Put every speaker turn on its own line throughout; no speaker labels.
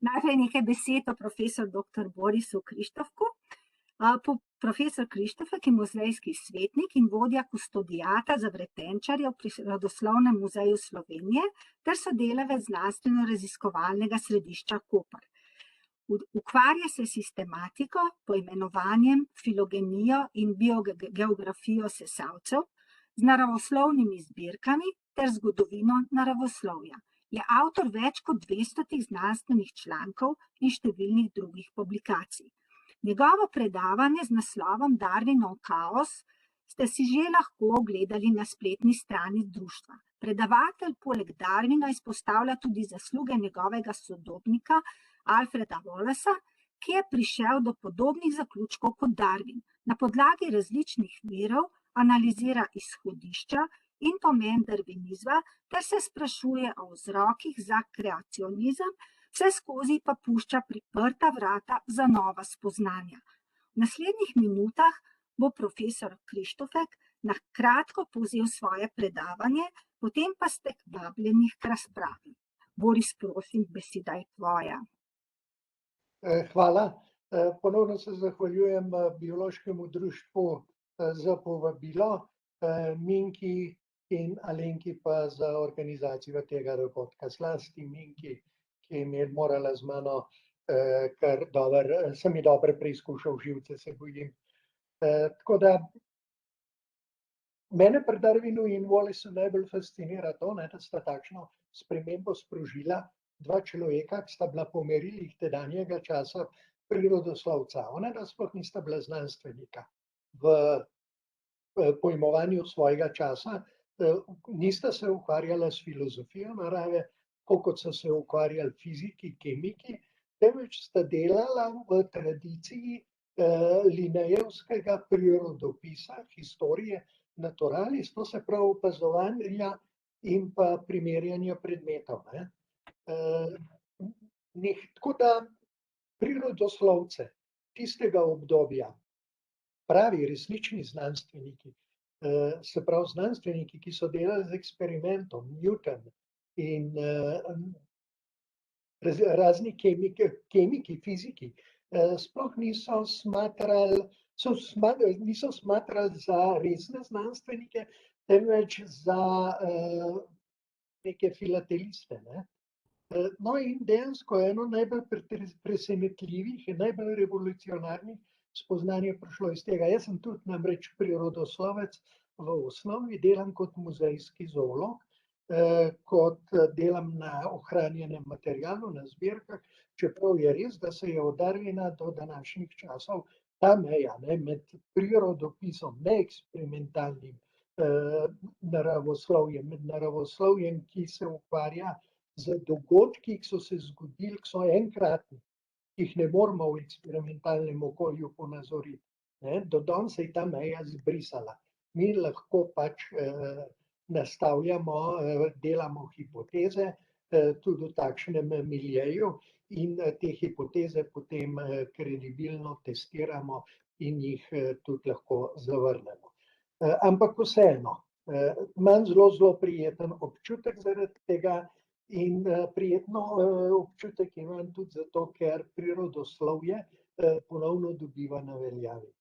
Najprej nekaj besed o profesor dr. Borisu Krištofku. Profesor Krištofek je muzejski svetnik in vodja kustodijata za vretenčarje v Prirodoslovnem muzeju Slovenije ter sodelavec znanstveno-raziskovalnega središča Koper. Ukvarja se s sistematiko, poimenovanjem, filogenijo in biogeografijo sesalcev, z naravoslovnimi zbirkami ter zgodovino naravoslovja. Je avtor več kot 200 znanstvenih člankov in številnih drugih publikacij. Njegovo predavanje z naslovom Darwinov kaos ste si že lahko ogledali na spletni strani društva. Predavatelj poleg Darwina izpostavlja tudi zasluge njegovega sodobnika Alfreda Wallacea, ki je prišel do podobnih zaključkov kot Darwin. Na podlagi različnih virov analizira izhodišča in pomen darwinizma ter se sprašuje o vzrokih za kreacionizem, vse skozi pa pušča priprta vrata za nova spoznanja. V naslednjih minutah bo profesor Krištofek na kratko povzel svoje predavanje, potem pa ste vabljeni k razpravi. Boris, prosim, beseda je tvoja.
Hvala. Ponovno se zahvaljujem Biološkemu društvu za povabilo, Minki in Alenki pa za organizacijo tega dogodka. Zlasti Minki, ki je morala z mano kar sem ji dobro preizkušal živce, se bojim. Tako da mene pri Darwinu in Wallaceu najbolj fascinira to, da sta takšno spremembo sprožila dva človeka, ki sta bila po merilih tedanjega časa prirodoslovca. Ona sploh nista bila znanstvenika v pojmovanju svojega časa, nista se ukvarjala s filozofijo narave, kot so se ukvarjali fiziki, kemiki, temveč sta delala v tradiciji linejevskega prirodopisa, historije naturalis, to se pravi opazovanja in pa primerjanja predmetov. Tako da prirodoslovce tistega obdobja, pravi resnični znanstveniki, se pravi znanstveniki, ki so delali z eksperimentom, Newton in razni kemiki, fiziki, sploh niso smatrali za resne znanstvenike, temveč za neke filateliste. No in dejansko eno najbolj presenetljivih in najbolj revolucionarnih spoznanje je prišlo iz tega. Jaz sem tudi namreč prirodoslovec v osnovi, delam kot muzejski zoolog, kot delam na ohranjenem materialu, na zbirkah, čeprav je res, da se je od Darwina do današnjih časov ta meja med prirodopisom, neeksperimentalnim naravoslovjem, med naravoslovjem, ki se ukvarja z dogodki, ki so se zgodili, ki so enkratni, ki jih ne moramo v eksperimentalnem okolju ponazoriti. Do danes se je ta meja zbrisala. Mi lahko pač nastavljamo, delamo hipoteze tudi v takšnem miljeju in te hipoteze potem kredibilno testiramo in jih tudi lahko zavrnemo. Ampak vseeno, imam zelo prijeten občutek zaradi tega in prijetno občutek imam tudi zato, ker prirodoslovje ponovno dobiva na veljavi.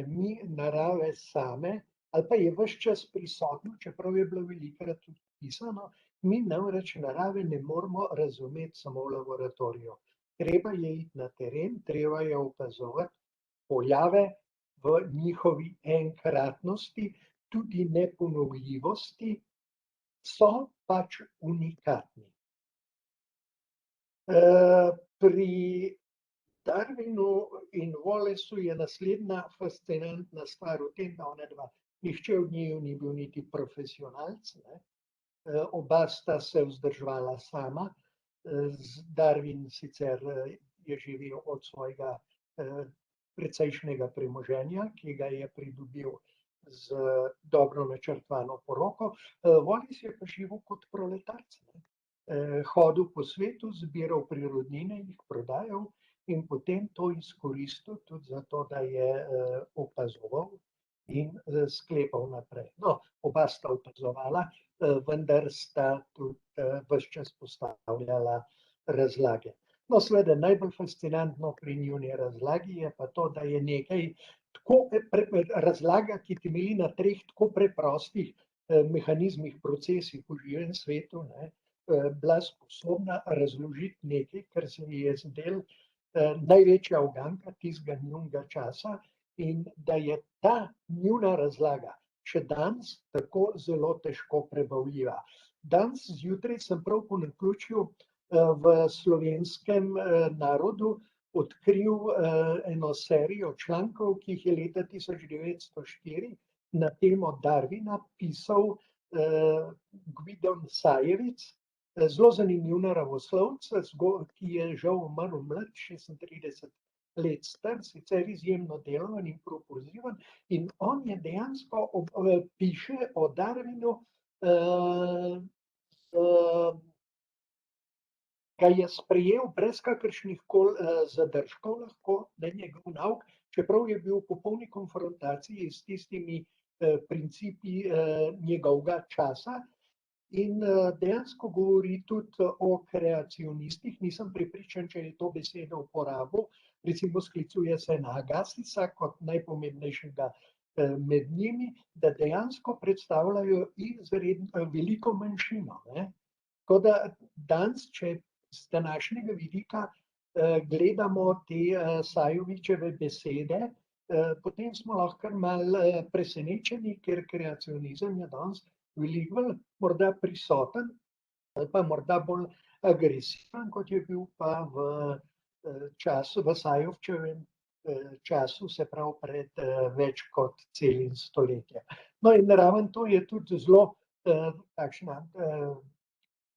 Mi narave same, ali pa je ves čas prisotno, čeprav je bilo velikokrat tudi pisano, mi namreč narave ne moramo razumeti samo v laboratoriju. Treba je iti na teren, treba je opazovati pojave v njihovi enkratnosti, tudi neponovljivosti, so pač unikatni. Pri Darwinu in Wallaceu je naslednja fascinantna stvar v tem, da onadva, nihče od njiju ni bil niti profesionalc, oba sta se vzdrževala sama. Darwin sicer je živel od svojega precejšnjega premoženja, ki ga je pridobil z dobro načrtovano poroko. Wallace je pa živel kot proletarc. Hodil po svetu, zbiral prirodnine, jih prodajal in potem to izkoristil tudi zato, da je opazoval in sklepal naprej. No, oba sta opazovala, vendar sta tudi ves čas postavljala razlage. No, seveda, najbolj fascinantno pri njuni razlagi je pa to, da je nekaj tako razlaga, ki temelji na treh tako preprostih mehanizmih, procesih v živem svetu, ne, bila sposobna razložiti nekaj, kar se ji je zdelo največja uganka tistega njunega časa in da je ta njuna razlaga še danes tako zelo težko prebavljiva. Danes zjutraj sem prav po naključju v Slovenskem narodu odkril eno serijo člankov, ki jih je leta 1904 na temo Darwina pisal Gvidon Sajevic, zelo zanimiv naravoslovec, ki je žal umrl mlad, 36 let star, sicer izjemno delaven in propulziven, in on je dejansko piše o Darwinu, ga je sprejel brez kakršnih koli zadržkov, lahko, da je njegov nauk, čeprav je bil v popolni konfrontaciji s tistimi principi njegovega časa. In dejansko govori tudi o kreacionistih, nisem prepričan, če je to besedo uporabil, recimo sklicuje se na Agassisa kot najpomembnejšega med njimi, da dejansko predstavljajo izredno veliko manjšino. Tako da danes, če z današnjega vidika gledamo te Sajovičeve besede, potem smo lahko malo presenečeni, ker kreacionizem je danes veliko bolj morda prisoten ali pa morda bolj agresiven, kot je bil pa v času, v Sajovčevem času, se pravi pred več kot celim stoletjem. No in raven to je tudi zelo takšna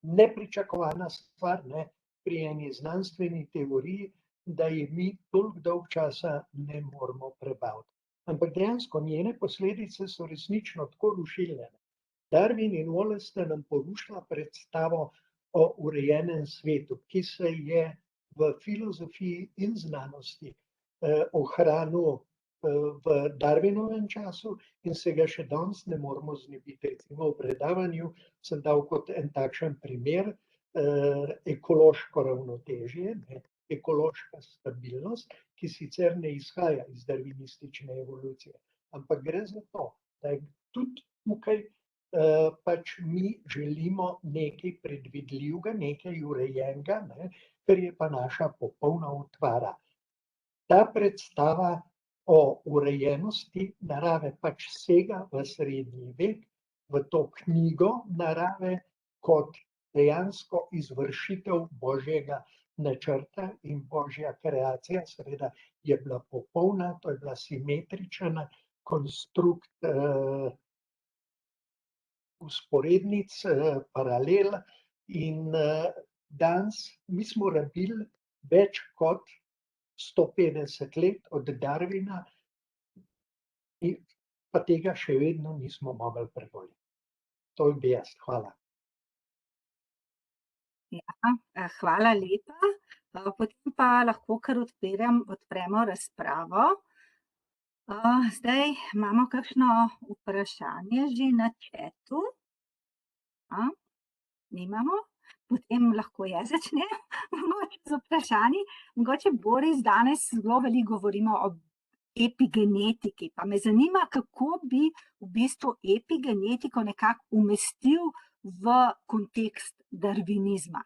nepričakovana stvar, ne, pri eni znanstveni teoriji, da je mi toliko dolg časa ne moremo prebaviti. Ampak dejansko njene posledice so resnično tako rušilne. Darwin in Wallace sta nam porušila predstavo o urejenem svetu, ki se je v filozofiji in znanosti ohranil v Darwinovem času in se ga še danes ne moremo znebiti. Recimo v predavanju sem dal kot en takšen primer ekološko ravnotežje, ekološka stabilnost, ki sicer ne izhaja iz darwinistične evolucije, ampak gre za to, da je tudi tukaj pač mi želimo nekaj predvidljivega, nekaj urejenega, kar je pa naša popolna utvara. Ta predstava o urejenosti narave pač sega v srednji vek, v to knjigo narave kot dejansko izvršitev božjega načrta in božja kreacija, seveda je bila popolna, to je bila simetrična konstrukt usporednic, paralel in danes mi smo rabili več kot 150 let od Darwina, pa tega še vedno nismo mogli preboleti. To bi jaz, hvala.
Ja, hvala lepa. Potem pa lahko kar odpremo razpravo. Zdaj imamo kakšno vprašanje že na chatu? Nimamo? Potem lahko jaz začnem z vprašanji. Mogoče, Boris, danes zelo veliko govorimo o epigenetiki, pa me zanima, kako bi v bistvu epigenetiko nekako umestil v kontekst darwinizma.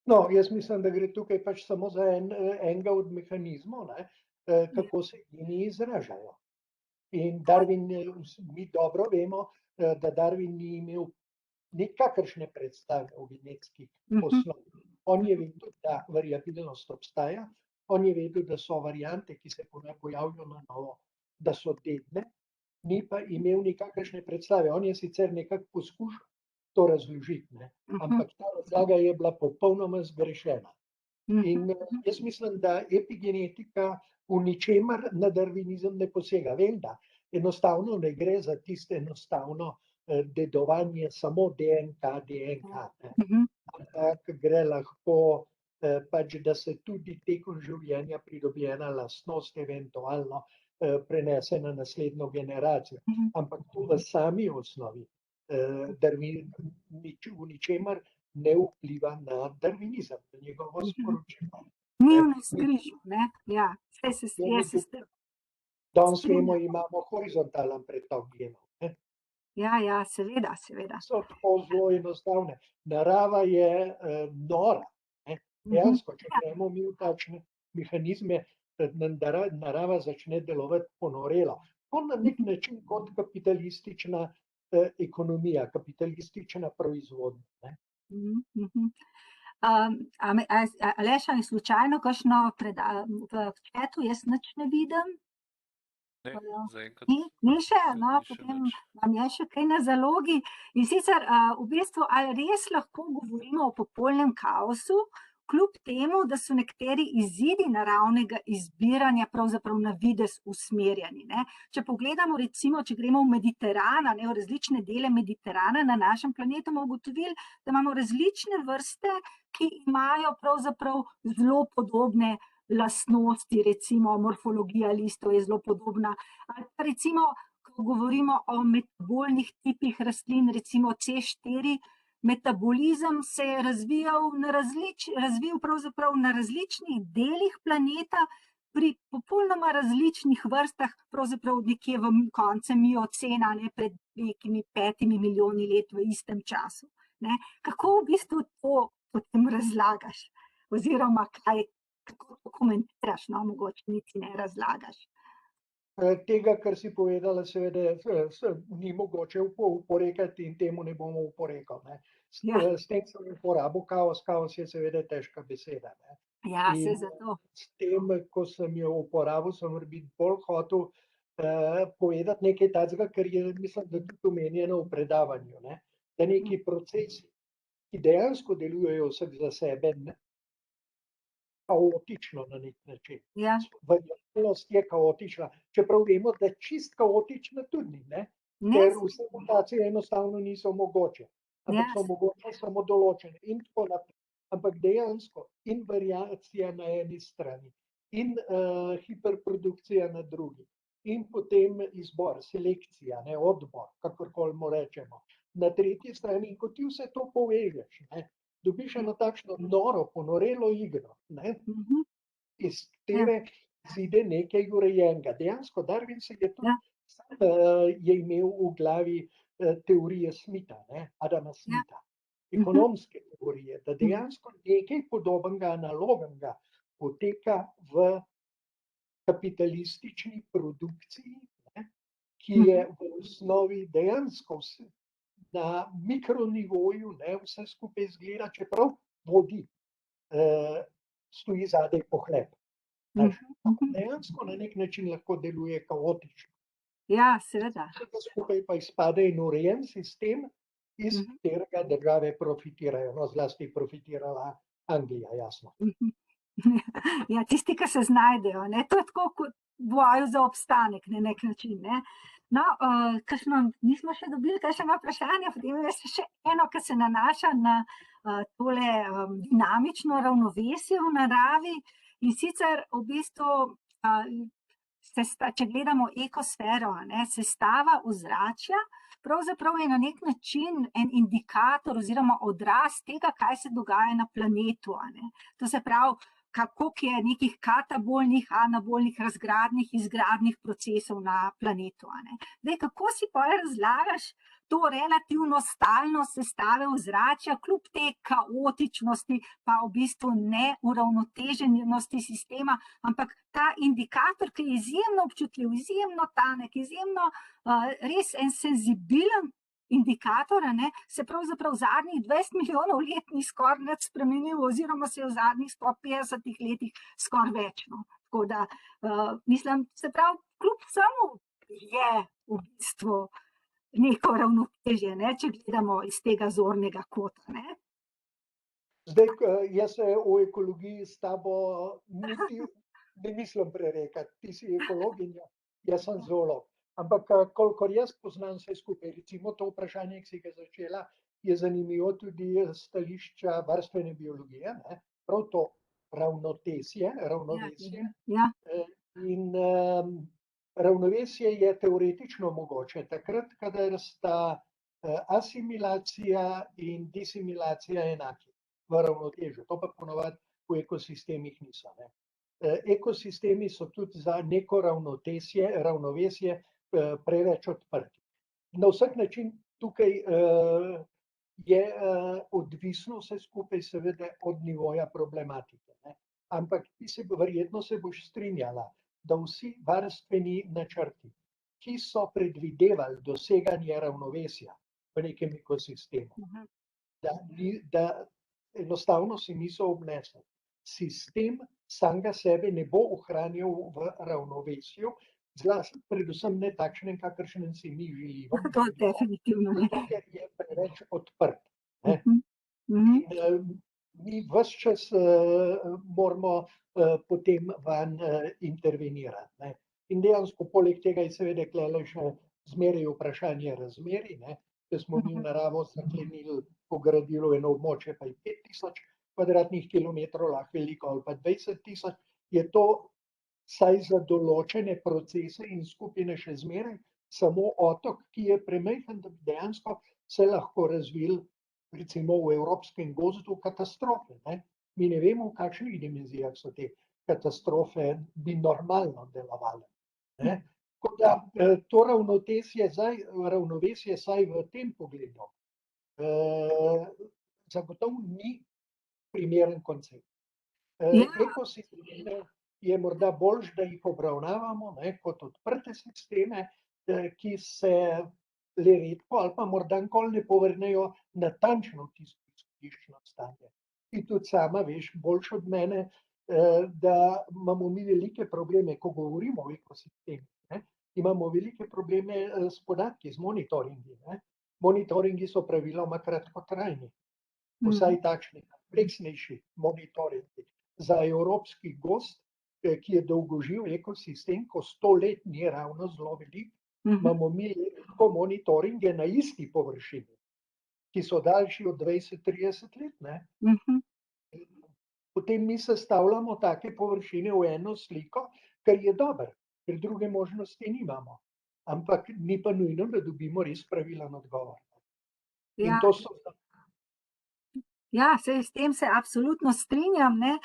No, jaz mislim, da gre tukaj pač samo za enega od mehanizmov, kako se geni izražajo. In Darwin, mi dobro vemo, da Darwin ni imel nikakršne predstave o genetskih osnovah. On je vedel, da variabilnost obstaja, on je vedel, da so variante, ki se pojavljajo na novo, da so dedne, ni pa imel nikakršne predstave. On je sicer nekako poskušal to razložiti, ampak ta razlaga je bila popolnoma zgrešena. In jaz mislim, da epigenetika v ničemer na darwinizem ne posega. Vem, da enostavno ne gre za tisto enostavno dedovanje samo DNK. Ampak gre lahko pač, da se tudi tekom življenja pridobljena lastnost eventualno prenese na naslednjo generacijo. Ampak to v sami osnovi v ničemer ne vpliva na darvinizem, na njegovo sporočilo.
Ni
Ne.
v navzkrižju, ne? Ja, jaz se s tem
Danes vemo,
strinjam.
imamo horizontalen pretok genov. Ne.
Ja, seveda.
So tako zelo enostavne. Narava je nora. Ne. Dejansko, če gremo mi v takšne mehanizme, narava začne delovati ponorelo. To na nek način kot kapitalistična ekonomija, kapitalistična proizvodnja.
Aleš, ali slučajno kakšno v chatu jaz nič ne vidim?
Ne, zaenkrat
Ni še, no,
ni še
potem
nič.
vam je še kaj na zalogi. In sicer v bistvu, ali res lahko govorimo o popolnem kaosu, kljub temu, da so nekateri izidi naravnega izbiranja pravzaprav na videz usmerjeni. Ne? Če pogledamo, recimo, če gremo v Mediteran, v različne dele Mediterana na našem planetu, bomo ugotovili, da imamo različne vrste, ki imajo pravzaprav zelo podobne lastnosti, recimo morfologija listov je zelo podobna. Ali pa recimo, ko govorimo o metabolnih tipih rastlin, recimo C4, metabolizem se je razvil pravzaprav na različnih delih planeta, pri popolnoma različnih vrstah, pravzaprav nekje v koncu miocena, ne, pred nekimi 5 milijoni let v istem času. Ne. Kako v bistvu to potem razlagaš? Oziroma, kako to komentiraš, no, mogoče niti ne razlagaš.
Tega, kar si povedala, seveda ni mogoče oporekati in temu ne bomo oporekali. S tem sem uporabil kaos. Kaos je seveda težka beseda. Ne.
Ja, se zato.
S tem, ko sem jo uporabil, sem biti bolj hotel povedati nekaj takega, kar je, mislim, da tudi omenjeno v predavanju. Ne. Da neki procesi, ki dejansko delujejo vsak za sebe, kaotično na nek način.
Ja.
Variabilnost je kaotična, čeprav vemo, da čist kaotična tudi ni, ker vse mutacije enostavno niso mogoče, ampak so mogoče samo določene in tako naprej. Ampak dejansko in variacija na eni strani in hiperprodukcija na drugi in potem izbor, selekcija, odbor, kakorkoli mu rečemo, na tretji strani, in ko ti vse to povežeš, dobiš eno takšno noro, ponorelo igro, iz katere izide nekaj urejenega. Dejansko Darwin se je tudi je imel v glavi teorije Smitha, Adama Smitha, ekonomske teorije, da dejansko nekaj podobnega, analognega poteka v kapitalistični produkciji, ki je v osnovi dejansko na mikronivoju, vse skupaj izgleda, čeprav vodi, stoji zadaj pohlep. Dejansko na nek način lahko deluje kaotično.
Ja, seveda.
Vse skupaj pa izpade en urejen sistem, iz katerega države profitirajo. No, zlasti profitirala Anglija, jasno.
Ja, tisti, ki se znajdejo. To je tako kot boju za obstanek na nek način. No, nismo še dobili kakšnega vprašanja, potem je še eno, ki se nanaša na tole dinamično ravnovesje v naravi. In sicer v bistvu, če gledamo ekosfero, sestava ozračja, pravzaprav je na nek način en indikator oziroma odraz tega, kaj se dogaja na planetu. To se pravi, koliko je nekih katabolnih, anabolnih, razgradnih, izgradnih procesov na planetu. Zdaj, kako si pa razlagaš to relativno stalno sestave ozračja, kljub te kaotičnosti, pa v bistvu neuravnoteženosti sistema, ampak ta indikator, ki je izjemno občutljiv, izjemno tanek, izjemno res en senzibilen indikator, se pravzaprav v zadnjih 20 milijonov let ni skoraj nič spremenil, oziroma se je v zadnjih 150 letih skoraj več. Tako da, mislim, se pravi, kljub vsemu je v bistvu neko ravnotežje, če gledamo iz tega zornega kota.
Zdaj, jaz se o ekologiji s tabo niti ne mislim prerekati. Ti si ekologinja, jaz sem zoolog. Ampak, kolikor jaz poznam vse skupaj, recimo to vprašanje, ki si ga začela, je zanimivo tudi stališča varstvene biologije, prav to ravnovesje. In ravnovesje je teoretično mogoče takrat, kadar sta asimilacija in disimilacija enaki v ravnotežju. To pa ponovadi v ekosistemih niso. Ne. Ekosistemi so tudi za neko ravnovesje preveč odprti. Na vsak način tukaj je odvisno vse skupaj seveda od nivoja problematike. Ne. Ampak verjetno se boš strinjala, da vsi varstveni načrti, ki so predvidevali doseganje ravnovesja v nekem ekosistemu, da enostavno si niso obnesli. Sistem samega sebe ne bo ohranjal v ravnovesju, predvsem ne takšnem, kakršnem si mi želimo.
To definitivno ne.
Ker je preveč odprt. Mi ves čas moramo potem van intervenirati. Ne. In dejansko poleg tega je seveda tukaj še zmeraj vprašanje razmerij, če smo mi v naravo zaklenili, pogradili eno območje, pa je 5000 kvadratnih kilometrov, lahko veliko ali pa 20 000, je to saj za določene procese in skupine še zmeraj samo otok, ki je premajhen, da bi dejansko se lahko razvil recimo v evropskem gozdu katastrofe. Ne? Mi ne vemo, v kakšnih dimenzijah so te katastrofe bi normalno delovale. Ne? Tako da to ravnovesje saj v tem pogledu zagotovo ni primeren koncept. Ekosisteme je morda boljše, da jih obravnavamo kot odprte sisteme, ki se le redko ali pa morda nikoli ne povrnejo natančno tisto izhodiščno stanje. Ti tudi sama veš, boljše od mene, da imamo mi velike probleme, ko govorimo o ekosistemih. Imamo velike probleme s podatki, z monitoringi. Monitoringi so praviloma kratkotrajni. Vsaj takšni kompleksnejši monitoringi. Za evropski gozd, ki je dolgoživ ekosistem, ko 100 let ni ravno zelo velik, imamo mi lahko monitoringe na isti površini, ki so daljši od 20-30 let. Ne? Potem mi sestavljamo take površine v eno sliko, kar je dobro, ker druge možnosti nimamo. Ampak ni pa nujno, da dobimo res pravilen odgovor. In to so...
Ja, s tem se absolutno strinjam. Ne?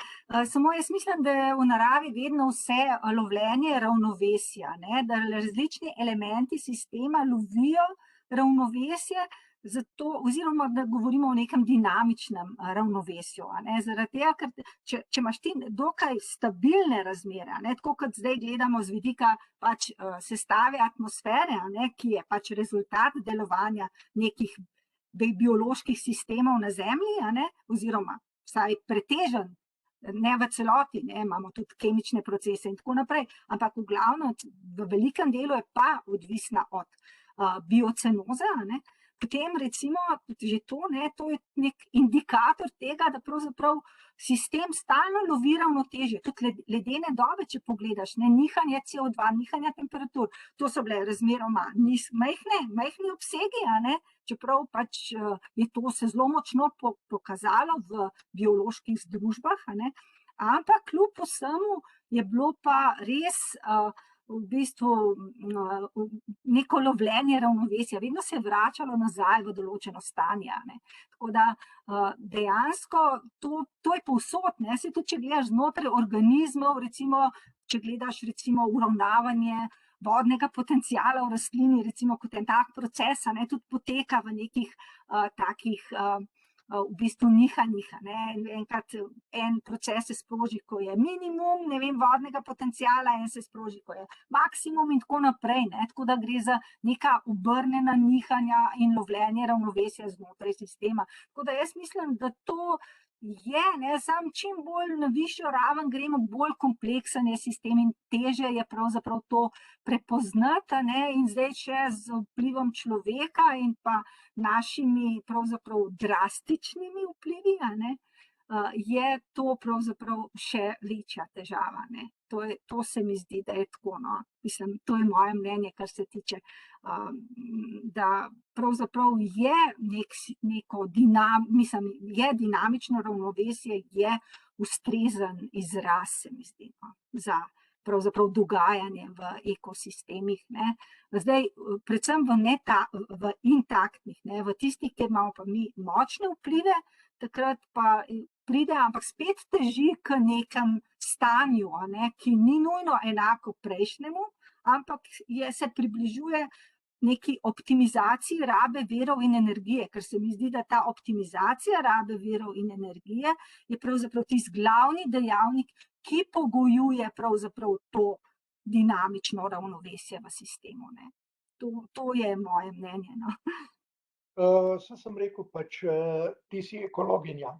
Samo jaz mislim, da je v naravi vedno vse lovljenje ravnovesja, ne? Da različni elementi sistema lovijo ravnovesje, zato, oziroma da govorimo o nekem dinamičnem ravnovesju. Ne? Zaradi tega, ker če imaš ti dokaj stabilne razmere, ne? Tako kot zdaj gledamo z vidika pač sestave atmosfere, ne? Ki je pač rezultat delovanja nekih bioloških sistemov na Zemlji, oziroma vsaj pretežen, ne v celoti, ne, imamo tudi kemične procese in tako naprej, ampak v glavnem, v velikem delu je pa odvisna od biocenoze, ne. Potem recimo že to, ne, to je nek indikator tega, da pravzaprav sistem stalno lovi ravnotežje. Tudi ledene dobe, če pogledaš, ne, nihanje CO2, nihanje temperatur, to so bile razmeroma majhni obsegi, ne, čeprav pač je to se zelo močno pokazalo v bioloških združbah, ne, ampak kljub vsemu je bilo pa res v bistvu neko lovljenje ravnovesja, vedno se je vračalo nazaj v določeno stanje. Ne. Tako da dejansko to je povsod, ne, se tudi če gledaš znotraj organizmov, recimo, če gledaš recimo uravnavanje vodnega potenciala v rastlini, recimo kot en tak proces, ne, tudi poteka v nekih takih v bistvu nihanjih. Enkrat en proces se sproži, ko je minimum, ne vem, vodnega potenciala, en se sproži, ko je maksimum in tako naprej. Ne? Tako da gre za neka obrnjena nihanja in lovljenje ravnovesja znotraj sistema. Tako da jaz mislim, da to je, ne, sam čim bolj na višjo raven gremo, bolj kompleksen je sistem in težje je pravzaprav to prepoznati, ne, in zdaj še z vplivom človeka in pa našimi pravzaprav drastičnimi vplivi, ne, je to pravzaprav še večja težava, ne. To se mi zdi, da je tako, no. Mislim, to je moje mnenje, kar se tiče, da pravzaprav je neko dinamično ravnovesje, je ustrezen izraz, se mi zdi, no, za pravzaprav dogajanje v ekosistemih, ne. Zdaj, predvsem v intaktnih, ne, v tistih, kjer imamo pa mi močne vplive, takrat pa pride, ampak spet teži k nekem stanju, a ne, ki ni nujno enako prejšnjemu, ampak se približuje neki optimizaciji rabe virov in energije, ker se mi zdi, da ta optimizacija rabe virov in energije je pravzaprav tisti glavni dejavnik, ki pogojuje pravzaprav to dinamično ravnovesje v sistemu, ne. To je moje mnenje, no.
Saj sem rekel, pač ti si ekologinja,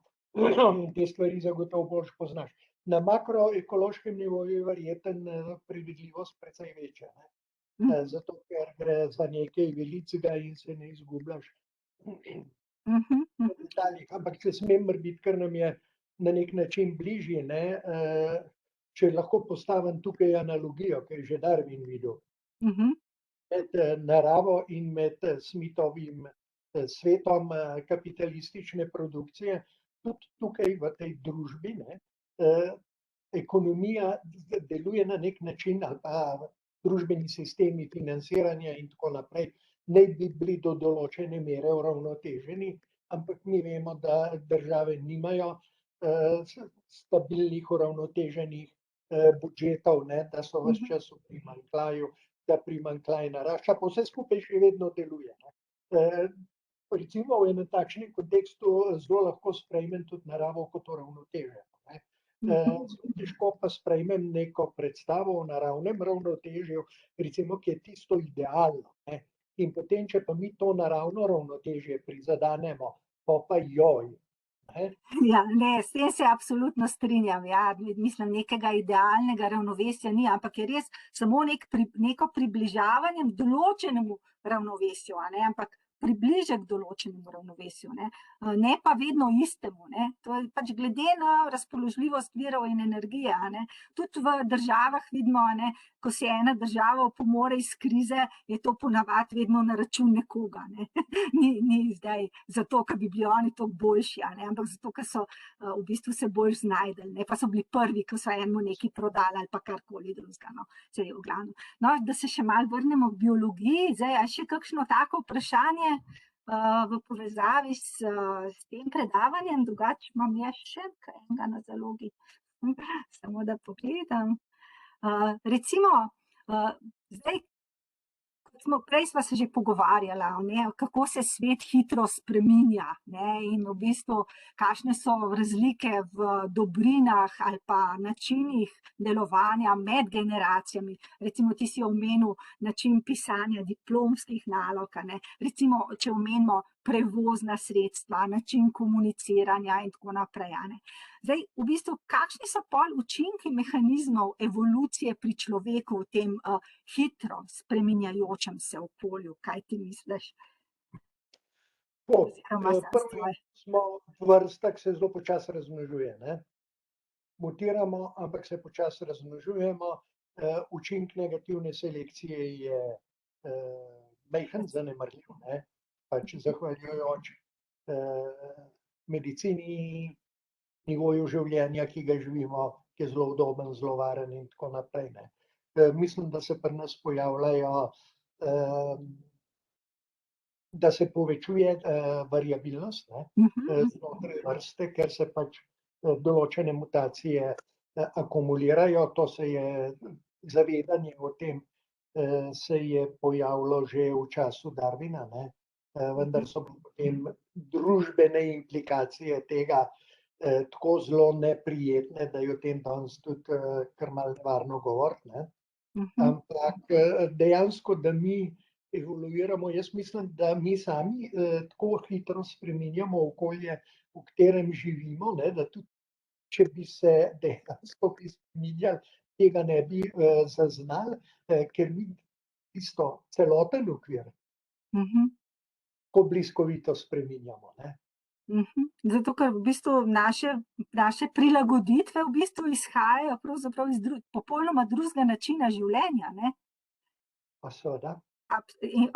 te stvari zagotovo boljš poznaš. Na makroekološkem nivoju je verjetno predvidljivost precej večja, ne. Zato, ker gre za nekaj velikega in se ne izgubljaš v detaljih. Ampak če smem biti, ker nam je na nek način bližje, ne, če lahko postavim tukaj analogijo, ker je že Darwin videl, med naravo in med Smithovim svetom kapitalistične produkcije, tudi tukaj v tej družbi, ne, ekonomija deluje na nek način, ali pa družbeni sistemi financiranja in tako naprej, ne bi bili do določene mere uravnoteženi, ampak mi vemo, da države nimajo stabilnih, uravnoteženih budžetov, ne, da so ves čas v primanjkljaju, da primanjkljaj narašča, pa vse skupaj še vedno deluje, ne. Recimo v enem takšnem kontekstu zelo lahko sprejmem tudi naravo kot uravnoteženo, ne. Zelo težko pa sprejmem neko predstavo o naravnem ravnotežju, recimo, ki je tisto idealno, ne. In potem, če pa mi to naravno ravnotežje prizadenemo, pa joj, ne.
Ja, ne, s tem se absolutno strinjam, ja, mislim, nekega idealnega ravnovesja ni, ampak je res samo neko približavanje določenemu ravnovesju, a ne, ampak približek določenemu ravnovesju, ne pa vedno istemu, ne. To je pač glede na razpoložljivost virov in energije, a ne. Tudi v državah vidimo, a ne, ko se ena država opomore iz krize, je to ponavadi vedno na račun nekoga, ne. Ni zdaj zato, ker bi bili oni toliko boljši, a ne, ampak zato, ker so v bistvu se bolj znajdli, ne, pa so bili prvi, ko so enemu nekaj prodali ali pa karkoli drugega, no. Saj v glavnem. No, da se še malo vrnemo k biologiji, zdaj, a še kakšno tako vprašanje v povezavi s tem predavanjem, drugače imam jaz še enega na zalogi. Samo da pogledam. Recimo, zdaj, prej sva se že pogovarjala, ne, kako se svet hitro spreminja, ne, in v bistvu kakšne so razlike v dobrinah ali pa načinih delovanja med generacijami. Recimo ti si omenil način pisanja diplomskih nalog, ne, recimo, če omenimo prevozna sredstva, način komuniciranja in tako naprej, a ne. Zdaj, v bistvu, kakšni so pol učinki mehanizmov evolucije pri človeku v tem hitro spreminjajočem se okolju? Kaj ti misliš?
Prvi smo vrsta, ki se zelo počasi razmnožuje, ne. Mutiramo, ampak se počasi razmnožujemo. Učinek negativne selekcije je majhen, zanemarljiv, ne. Pač zahvaljujoč medicini, nivoju življenja, ki ga živimo, ki je zelo udoben, zelo varen in tako naprej, ne. Mislim, da se pri nas pojavljajo, da se povečuje variabilnost, ne, znotraj vrste, ker se pač določene mutacije akumulirajo, to se je zavedanje o tem se je pojavilo že v času Darwina, ne. Vendar so potem družbene implikacije tega tako zelo neprijetne, da je o tem danes tudi kar malo nevarno govoriti, ne. Ampak dejansko, da mi evoluiramo, jaz mislim, da mi sami tako hitro spreminjamo okolje, v katerem živimo, ne, da tudi če bi se dejansko spreminjali, tega ne bi zaznali, ker mi tisto celoten okvir tako bliskovito spreminjamo, ne.
Zato, ker v bistvu naše prilagoditve v bistvu izhajajo pravzaprav iz popolnoma drugega načina življenja, ne.
Pa seveda.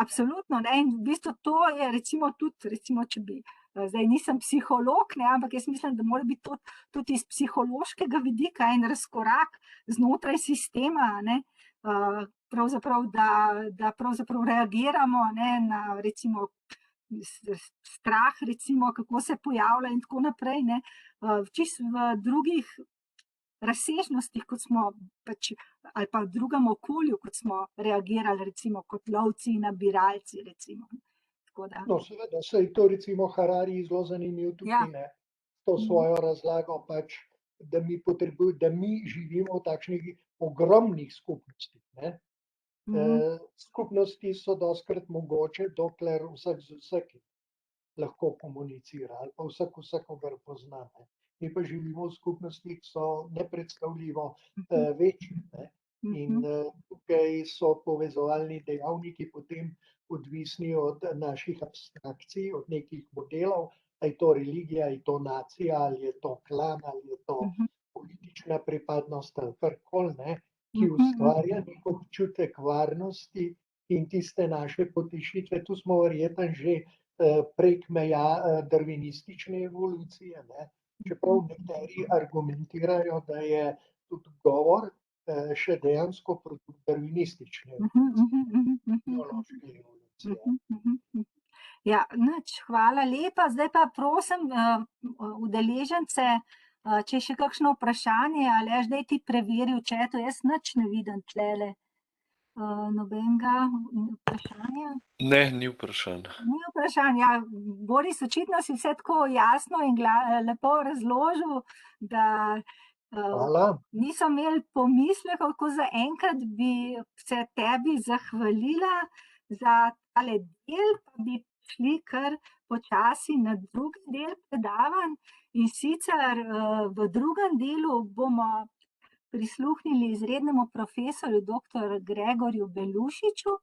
Absolutno, ne, in v bistvu to je recimo tudi, če bi Zdaj nisem psiholog, ne, ampak jaz mislim, da mora biti to tudi iz psihološkega vidika en razkorak znotraj sistema, ne, pravzaprav, da pravzaprav reagiramo, ne, na recimo strah, recimo, kako se pojavlja in tako naprej, ne, čisto v drugih razsežnostih, kot smo pač, ali pa v drugem okolju, kot smo reagirali, recimo kot lovci in nabiralci, recimo. Tako da.
No, seveda, saj to recimo Harari zelo zanimiv tukaj, ne, to svojo razlago pač, da mi živimo v takšnih ogromnih skupnostih, ne. Skupnosti so dostikrat mogoče, dokler vsak z vsakim lahko komunicira ali pa vsak vsakogar pozna, ne. Mi pa živimo v skupnostih, ki so nepredstavljivo večje, ne. In tukaj so povezovalni dejavniki potem odvisni od naših abstrakcij, od nekih modelov, ali je to religija, ali je to nacija, ali je to klan, ali je to politična pripadnost ali karkoli, ne, ki ustvarja nek občutek varnosti in tiste naše potešitve. Tu smo verjetno že prek meja darvinistične evolucije, ne. Čeprav nekateri argumentirajo, da je tudi govor še dejansko produkt darvinistične biološke evolucije.
Ja, nič, hvala lepa. Zdaj pa prosim udeležence, če je še kakšno vprašanje, Aleš, daj ti preveri v chatu, jaz nič ne vidim tlele. Nobenega vprašanja?
Ne, ni vprašanj.
Ni vprašanj, ja. Boris, očitno si vse tako jasno in lepo razložil, da niso imeli pomislekov, ko zaenkrat bi se tebi zahvalila za tale del, pa bi šli kar počasi na drugi del predavanj. In sicer v drugem delu bomo prisluhnili izrednemu profesorju dr. Gregorju Belušiču.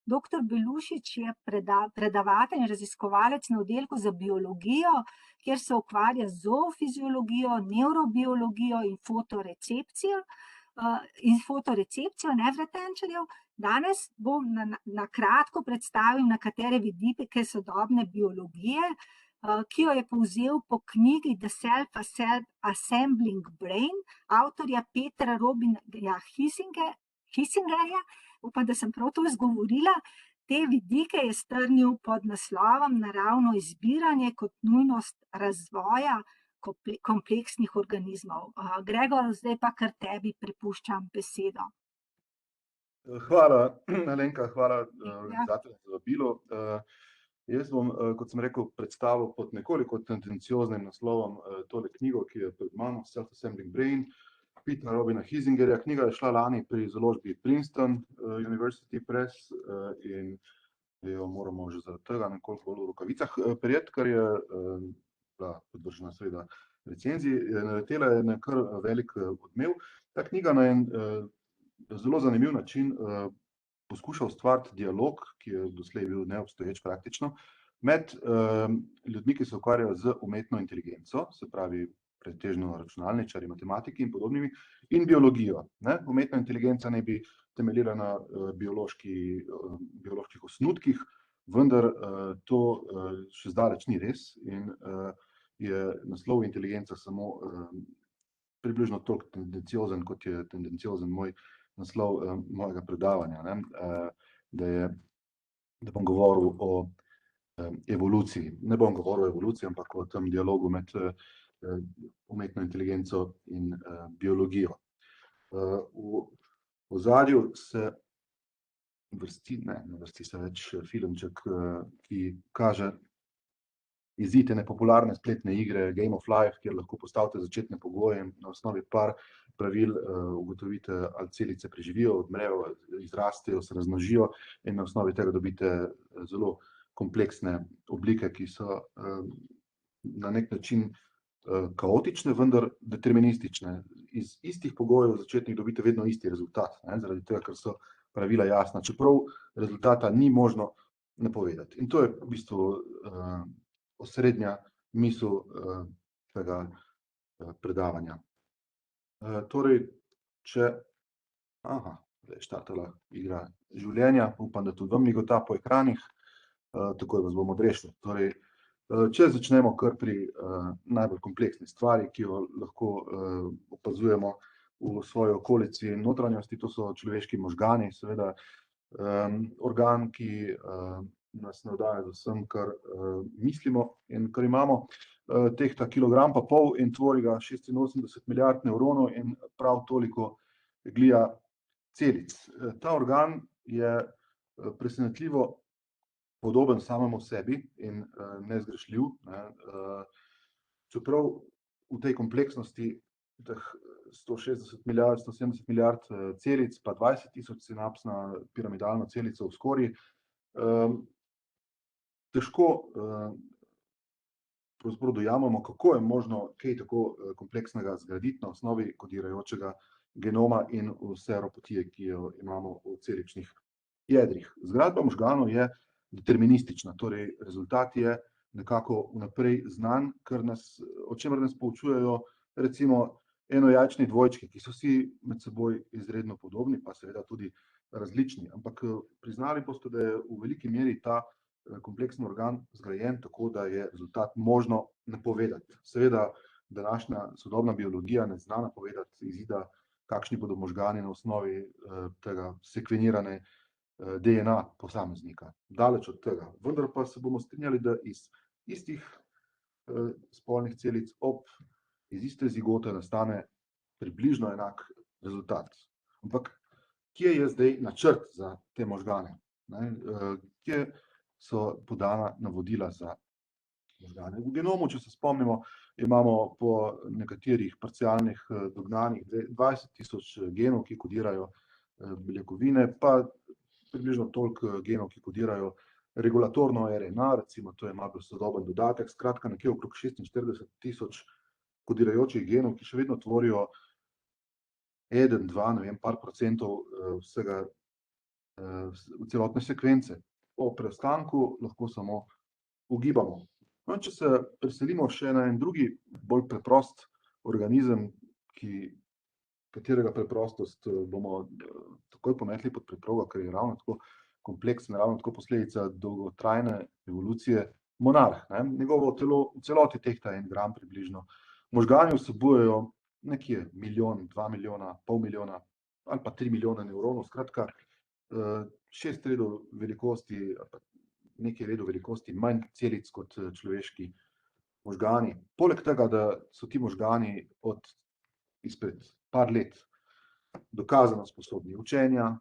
Dr. Belušič je predavatelj in raziskovalec na oddelku za biologijo, kjer se ukvarja z zoofiziologijo, nevrobiologijo in fotorecepcijo nevretenčarjev. Danes bom na kratko predstavil nekatere vidike sodobne biologije, ki jo je povzel po knjigi The Self-Assembling Brain avtorja Petra Robina Hissingerja. Upam, da sem prav to izgovorila. Te vidike je strnil pod naslovom Naravno izbiranje kot nujnost razvoja kompleksnih organizmov. Gregor, zdaj pa kar tebi prepuščam besedo.
Hvala, Alenka, hvala organizatorjem za vabilo. Jaz bom, kot sem rekel, predstavil pod nekoliko tendencioznim naslovom tole knjigo, ki je pred mano, Self-Assembling Brain, Petra Robina Hissingerja. Knjiga je šla lani pri založbi Princeton University Press in jo moramo že zaradi tega nekoliko bolj v rokavicah prijeti, kar je bila podvržena seveda recenziji. Naletela je na kar velik odmev. Ta knjiga na en zelo zanimiv način poskuša ustvariti dialog, ki je doslej bil neobstoječ praktično, med ljudmi, ki se ukvarjajo z umetno inteligenco, se pravi pretežno računalničarji, matematiki in podobnimi, in biologijo. Umetna inteligenca naj bi temeljila na bioloških osnutkih, vendar to še zdaleč ni res in je naslov inteligenca samo približno toliko tendenciozen, kot je tendenciozen moj naslov mojega predavanja, da bom govoril o evoluciji. Ne bom govoril o evoluciji, ampak o tem dialogu med umetno inteligenco in biologijo. V ozadju se vrsti se več filmček, ki kaže izid ene popularne spletne igre Game of Life, kjer lahko postavite začetne pogoje in na osnovi par pravil ugotovite, ali celice preživijo, odmrejo, izrastejo, se razmnožijo in na osnovi tega dobite zelo kompleksne oblike, ki so na nek način kaotične, vendar deterministične. Iz istih pogojev začetnih dobite vedno isti rezultat, zaradi tega, ker so pravila jasna, čeprav rezultata ni možno napovedati. In to je v bistvu osrednja misel tega predavanja. Torej, zdaj je štartala igra življenja, upam, da tudi vam migota po ekranih, takoj vas bom odrešil. Torej, Če začnemo kar pri najbolj kompleksni stvari, ki jo lahko opazujemo v svoji okolici in notranjosti, to so človeški možgani, seveda organ, ki nas navdaja z vsem, kar mislimo in kar imamo, tehta 1,5 kg in tvori ga 86 milijard nevronov in prav toliko glija celic. Ta organ je presenetljivo podoben samemu sebi in nezgrešljiv, čeprav v tej kompleksnosti teh 160 milijard, 170 milijard celic, pa 20 tisoč sinaps na piramidalno celico v skorji, težko pravzaprav dojamemo, kako je možno kaj tako kompleksnega zgraditi na osnovi kodirajočega genoma in vse ropotije, ki jo imamo v celičnih jedrih. Zgradba možganov je deterministična, torej rezultat je nekako vnaprej znan, o čemer nas poučujejo recimo enojajčni dvojčki, ki so si med seboj izredno podobni, pa seveda tudi različni, ampak priznali boste, da je v veliki meri ta kompleksen organ zgrajen tako, da je rezultat možno napovedati. Seveda današnja sodobna biologija ne zna napovedati izida, kakšni bodo možgani na osnovi tega sekvenirane DNA posameznika. Daleč od tega. Vendar pa se bomo strinjali, da iz istih spolnih celic iz iste zigote nastane približno enak rezultat. Ampak kje je zdaj načrt za te možgane? Kje so podana navodila za možgane? V genomu, če se spomnimo, imamo po nekaterih parcialnih dognanjih 20 tisoč genov, ki kodirajo beljakovine, pa približno toliko genov, ki kodirajo regulatorno RNA, recimo to je malo bolj sodoben dodatek, skratka nekje okrog 46 tisoč kodirajočih genov, ki še vedno tvorijo 1, 2, ne vem, par procentov vsega celotne sekvence. O preostanku lahko samo ugibamo. No, če se preselimo še na en drugi, bolj preprost organizem, katerega preprostost bomo takoj pometli pod preprogo, ker je ravno tako kompleksen, ravno tako posledica dolgotrajne evolucije, monarh. Njegovo telo v celoti tehta 1 gram približno. Možgani vsebujejo nekje 1 milijon, 2 milijona, pol milijona ali pa 3 milijone nevronov, skratka 6 redov velikosti, nekaj redov velikosti manj celic kot človeški možgani. Poleg tega, da so ti možgani izpred par let dokazano sposobni učenja,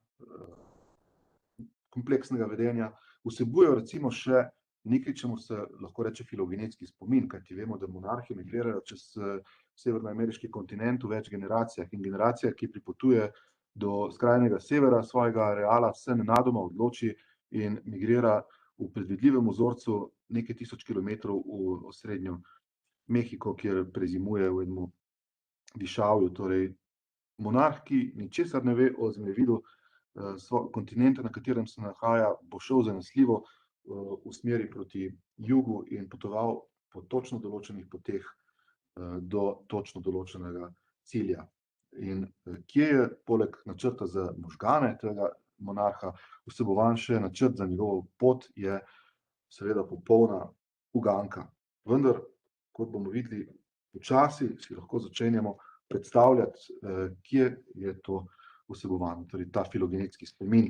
kompleksnega vedenja, vsebujejo recimo še nekaj, čemur se lahko reče filogenetski spomin, kajti vemo, da monarhi migrirajo čez severnoameriški kontinent v več generacijah in generacija, ki pripotuje do skrajnega severa svojega areala, se nenadoma odloči in migrira v predvidljivem vzorcu nekaj tisoč kilometrov v osrednjo Mehiko, kjer prezimuje v enem dišavju. Torej, monarh, ki ničesar ne ve o zemljevidu kontinenta, na katerem se nahaja, bo šel zanesljivo v smeri proti jugu in potoval po točno določenih poteh do točno določenega cilja. In kje je poleg načrta za možgane tega monarha vsebovan še načrt za njegovo pot, je seveda popolna uganka. Vendar, kot bomo videli, počasi si lahko začenjamo predstavljati, kje je to vsebovano, torej ta filogenetski spomin.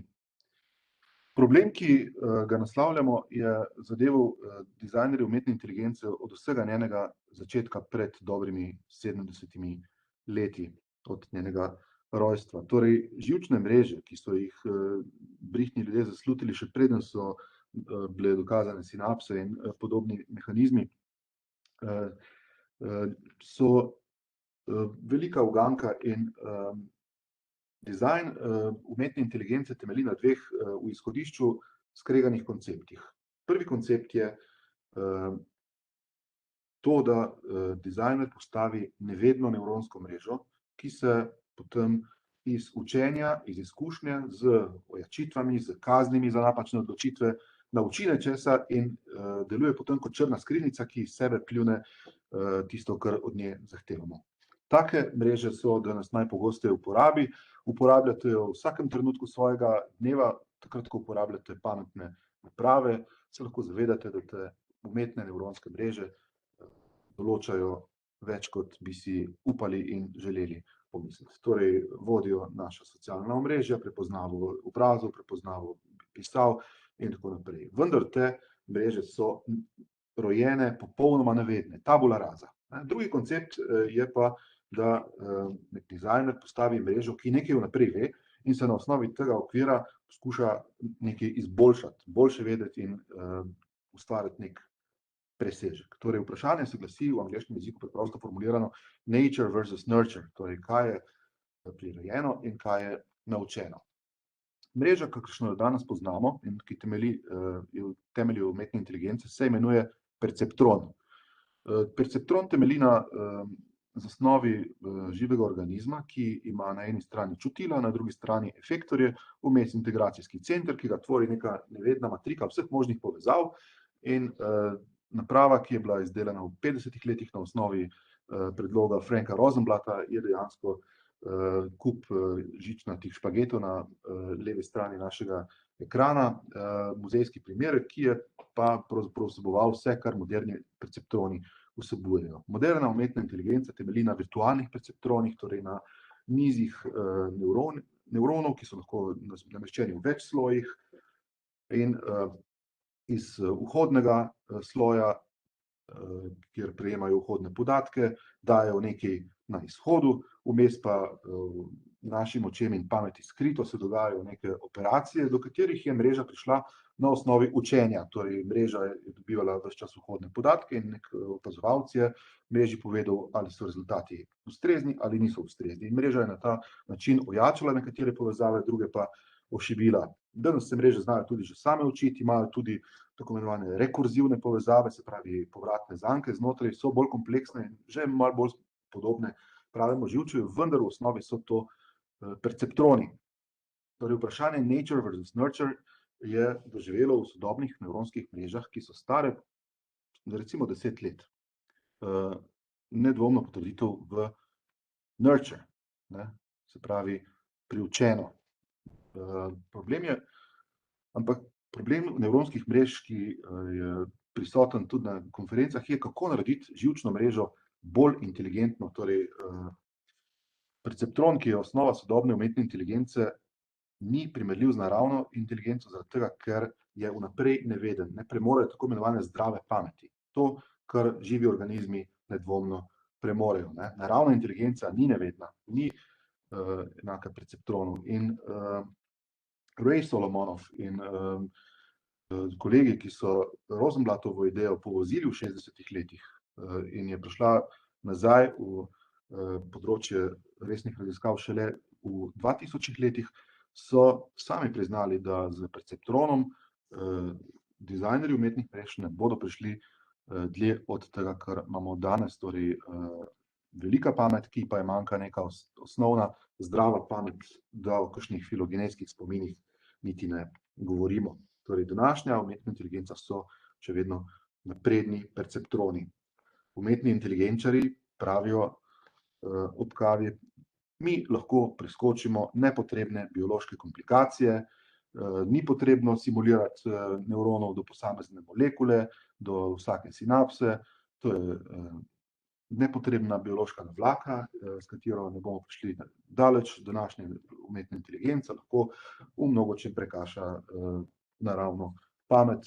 Problem, ki ga naslavljamo, je zadeval dizajnerje umetne inteligence od vsega njenega začetka pred dobrimi 70 leti od njenega rojstva. Torej, živčne mreže, ki so jih brihtni ljudje zaslutili, še preden so bile dokazane sinapse in podobni mehanizmi, so velika uganka in dizajn umetne inteligence temelji na dveh v izhodišču skreganih konceptih. Prvi koncept je to, da dizajner postavi nevedno nevronsko mrežo, ki se potem iz učenja, iz izkušnje z ojačitvami, z kaznimi za napačne odločitve nauči nečesa in deluje potem kot črna skrinjica, ki iz sebe pljune tisto, kar od nje zahtevamo. Take mreže so danes najpogosteje v uporabi, uporabljate jo v vsakem trenutku svojega dneva, takrat, ko uporabljate pametne naprave, se lahko zavedate, da umetne nevronske mreže določajo več, kot bi si upali in želeli pomisliti. Torej, vodijo naša socialna omrežja, prepoznavo obrazov, prepoznavo pisav in tako naprej. Vendar te mreže so rojene popolnoma nevedne, tabula rasa. Drugi koncept je pa, da nek dizajner postavi mrežo, ki nekaj vnaprej ve in se na osnovi tega okvira poskuša nekaj izboljšati, boljše vedeti in ustvariti nek presežek. Torej, vprašanje se glasi v angleškem jeziku preprosto formulirano nature versus nurture, torej kaj je prirojeno in kaj je naučeno. Mreža, kakršno jo danes poznamo in ki temelji umetne inteligence, se imenuje perceptron. Perceptron temelji na zasnovi živega organizma, ki ima na eni strani čutila, na drugi strani efektorje, vmes integracijski center, ki ga tvori neka nevedna matrika vseh možnih povezav in naprava, ki je bila izdelana v 50 letih na osnovi predloga Franka Rosenblata, je dejansko kup žičnatih špagetov na levi strani našega ekrana, muzejski primer, ki je pa pravzaprav vseboval vse, kar moderni perceptroni vsebujejo. Moderna umetna inteligenca temelji na virtualnih perceptronih, torej na nizih nevronov, ki so lahko nameščeni v več slojih in iz vhodnega sloja, kjer prejemajo vhodne podatke, dajo nekaj na izhodu, vmes pa našim očem in pameti skrito se dogajajo neke operacije, do katerih je mreža prišla na osnovi učenja. Torej, mreža je dobivala ves čas vhodne podatke in nek opazovalec je mreži povedal, ali so rezultati ustrezni ali niso ustrezni. In mreža je na ta način ojačala nekatere povezave, druge pa ošibila. Danes se mreže znajo tudi že same učiti, imajo tudi tako imenovane rekurzivne povezave, se pravi povratne zanke znotraj, so bolj kompleksne in že malo bolj podobne pravemu živčevju, vendar v osnovi so to perceptroni. Torej, vprašanje nature versus nurture je doživelo v sodobnih nevronskih mrežah, ki so stare recimo 10 let. Nedvomno potrditev v nurture, se pravi priučeno. Problem nevronskih mrež, ki je prisoten tudi na konferencah, je, kako narediti živčno mrežo bolj inteligentno. Torej, perceptron, ki je osnova sodobne umetne inteligence, ni primerljiv z naravno inteligenco, zaradi tega, ker je vnaprej neveden, ne premore tako imenovane zdrave pameti. To, kar živi organizmi nedvomno premorejo. Naravna inteligenca ni nevedna, ni enaka perceptronu. In Ray Solomonov in kolegi, ki so Rosenblatovo idejo povozili v 60 letih in je prišla nazaj v področje resnih raziskav šele v 2000 letih, so sami priznali, da z perceptronom dizajnerji umetnih mrež ne bodo prišli dlje od tega, kar imamo danes, torej velika pamet, ki pa je manjka neka osnovna zdrava pamet, da o kakšnih filogenetskih spominih niti ne govorimo. Torej, današnja umetna inteligenca so še vedno napredni perceptroni. Umetni inteligenčarji pravijo ob kavi, mi lahko preskočimo nepotrebne biološke komplikacije, ni potrebno simulirati nevronov do posamezne molekule, do vsake sinapse, to je nepotrebna biološka navlaka, s katero ne bomo prišli daleč. Današnja umetna inteligenca lahko v mnogočem prekaša naravno pamet,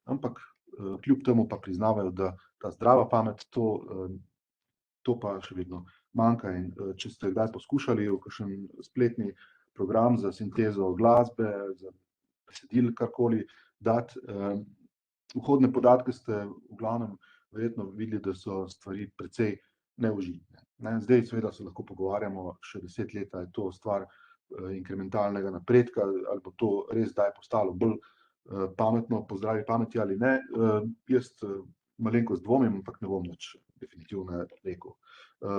ampak kljub temu pa priznavajo, da ta zdrava pamet, to pa še vedno manjka. In če ste kdaj poskušali v kakšen spletni program za sintezo glasbe, za besedil, karkoli dati, vhodne podatke ste v glavnem verjetno videli, da so stvari precej neužitne. Zdaj seveda se lahko pogovarjamo še 10 let, je to stvar inkrementalnega napredka, ali bo to res zdaj postalo bolj pametno po zdravi pameti ali ne. Jaz malenkost dvomim, ampak ne bom nič definitivno rekel.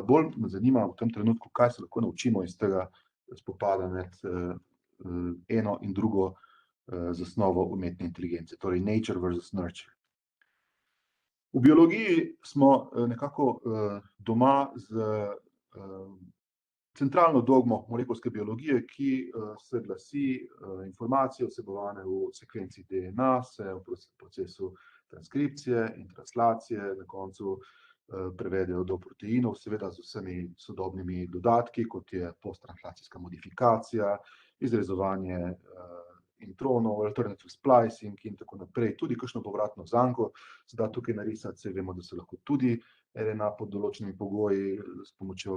Bolj me zanima v tem trenutku, kaj se lahko naučimo iz tega spopada med eno in drugo zasnovo umetne inteligence, torej nature versus nurture. V biologiji smo nekako doma z centralno dogmo molekulske biologije, ki se glasi, informacije vsebovane v sekvenci DNA se v procesu transkripcije in translacije, na koncu prevedejo do proteinov, seveda z vsemi sodobnimi dodatki, kot je posttranslacijska modifikacija, izrezovanje intronov, alternative splicing in tako naprej, tudi kakšno povratno zanko se da tukaj narisati, saj vemo, da se lahko tudi RNA pod določenimi pogoji s pomočjo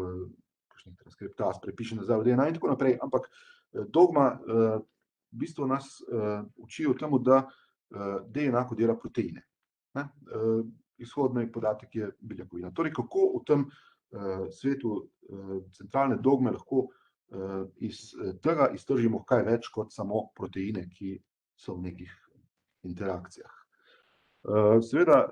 kakšnih transkriptaz prepiše nazaj v DNA in tako naprej, ampak dogma v bistvu nas uči o tem, da DNA kodira proteine. Izhodni podatek je beljakovina. Torej, kako v tem svetu centralne dogme lahko iz tega iztržimo kaj več kot samo proteine, ki so v nekih interakcijah. Seveda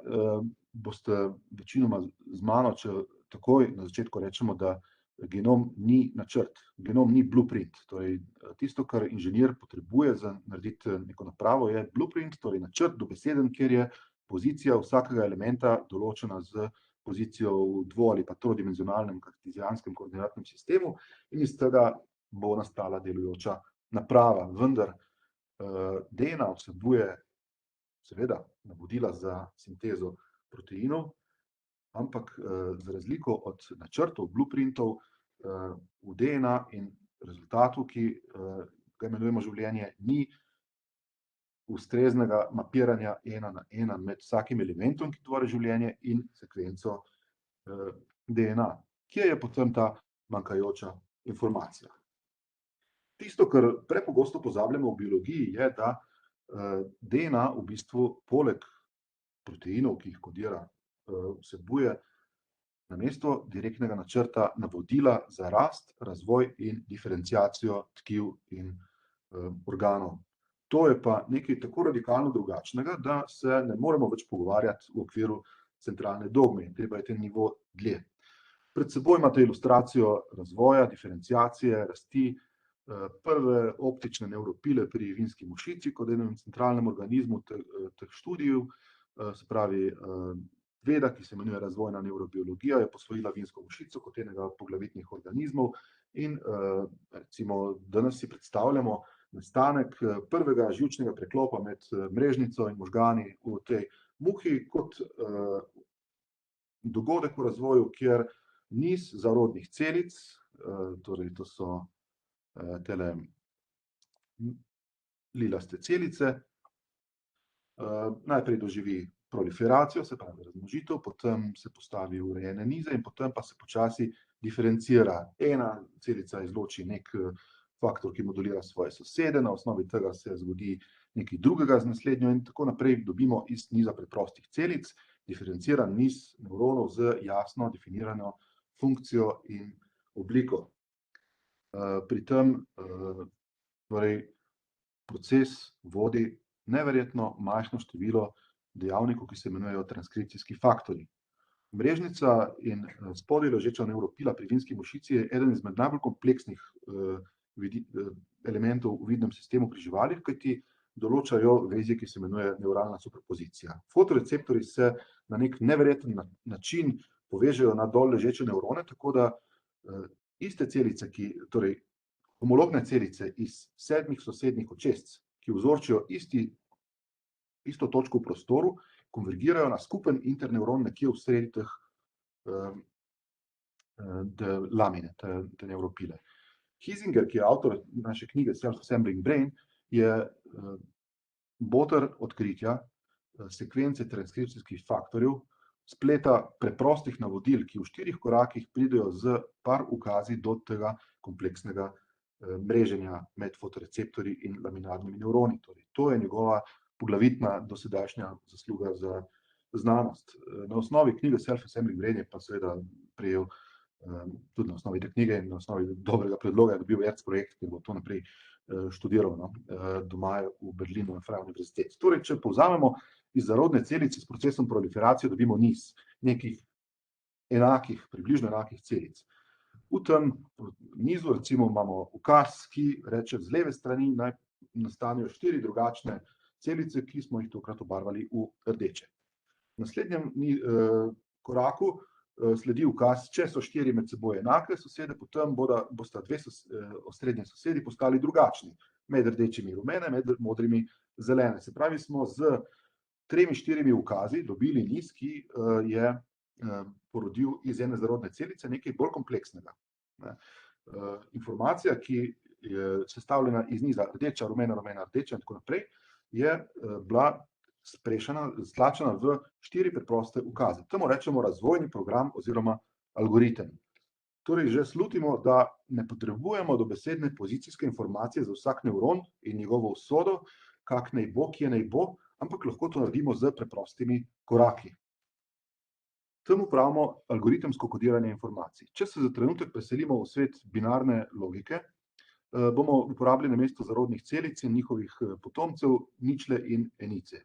boste večinoma z mano, če takoj na začetku rečemo, da genom ni načrt, genom ni blueprint. Torej, tisto, kar inženir potrebuje za narediti neko napravo, je blueprint, torej načrt dobeseden, kjer je pozicija vsakega elementa določena z pozicijo v dvo- ali pa trodimenzionalnem kartezijanskem koordinatnem sistemu in iz tega bo nastala delujoča naprava. Vendar DNA vsebuje seveda navodila za sintezo proteinov, ampak za razliko od načrtov, blueprintov v DNA in rezultatu, ki ga imenujemo življenje, ni ustreznega mapiranja ena na ena med vsakim elementom, ki tvori življenje, in sekvenco DNA. Kje je potem ta manjkajoča informacija? Tisto, kar prepogosto pozabljamo v biologiji, je, da DNA v bistvu poleg proteinov, ki jih kodira, vsebuje namesto direktnega načrta navodila za rast, razvoj in diferenciacijo tkiv in organov. To je pa nekaj tako radikalno drugačnega, da se ne moremo več pogovarjati v okviru centralne dogme. Treba je ten nivo dlje. Pred seboj imate ilustracijo razvoja, diferenciacije, rasti, prve optične nevropile pri vinski mušici, kot enem centralnem organizmu teh študijev, se pravi, veda, ki se imenuje razvojna nevrobiologija, je posvojila vinsko mušico kot enega poglavitnih organizmov in recimo danes si predstavljamo nastanek prvega živčnega preklopa med mrežnico in možgani v tej muhi kot dogodek v razvoju, kjer niz zarodnih celic, torej to so tele lilaste celice, najprej doživi proliferacijo, se pravi razmnožitev, potem se postavi urejene nize in potem pa se počasi diferencira. Ena celica izloči nek faktor, ki modulira svoje sosede, na osnovi tega se zgodi nekaj drugega z naslednjo in tako naprej dobimo iz niza preprostih celic diferenciran niz nevronov z jasno definirano funkcijo in obliko. Pri tem torej proces vodi neverjetno majhno število dejavnikov, ki se imenujejo transkripcijski faktorji. Mrežnica in spodaj ležeča nevropila pri vinski mušici je eden izmed najbolj kompleksnih elementov v vidnem sistemu pri živalih, kajti določajo vezi, ki se imenuje neuralna superpozicija. Fotoreceptorji se na nek neverjeten način povežejo na dol ležeče nevrone, tako da iste celice, torej homologne celice iz 7 sosednjih očesc, ki vzorčijo isto točko v prostoru, konvergirajo na skupen internevron nekje v sredi teh lamine, te nevropile. Hisinger, ki je avtor naše knjige Self-Assembling Brain, je boter odkritja sekvence transkripcijskih faktorjev, spleta preprostih navodil, ki v 4 korakih pridejo z par ukazi do tega kompleksnega mreženja med fotoreceptorji in laminarnimi nevroni. Torej, to je njegova poglavitna dosedajšnja zasluga za znanost. Na osnovi knjige Self-Assembling Brain je pa seveda prejel tudi na osnovi te knjige in na osnovi dobrega predloga je dobil ERC projekt, ki bo to naprej študiral doma v Berlinu na Freie Universität. Torej, če povzamemo, iz zarodne celice s procesom proliferacije dobimo niz nekih enakih, približno enakih celic. V tem nizu recimo imamo ukaz, ki reče, z leve strani naj nastanejo 4 drugačne celice, ki smo jih tokrat obarvali v rdeče. V naslednjem koraku sledi ukaz, če so 4 med seboj enake sosede, potem bosta 2 osrednji sosedi postali drugačni, med rdečimi rumene, med modrimi zelene. Se pravi, smo z 3-4 ukazi dobili niz, ki je porodil iz ene zarodne celice nekaj bolj kompleksnega. Informacija, ki je sestavljena iz niza rdeča, rumena, rumena, rdeča in tako naprej, je bila stlačena v 4 preproste ukaze. Temu rečemo razvojni program oziroma algoritem. Torej, že slutimo, da ne potrebujemo dobesedne pozicijske informacije za vsak nevron in njegovo usodo, kak naj bo, kje naj bo, ampak lahko to naredimo z preprostimi koraki. Temu pravimo algoritemsko kodiranje informacij. Če se za trenutek preselimo v svet binarne logike, bomo uporabili namesto zarodnih celic in njihovih potomcev ničle in enice.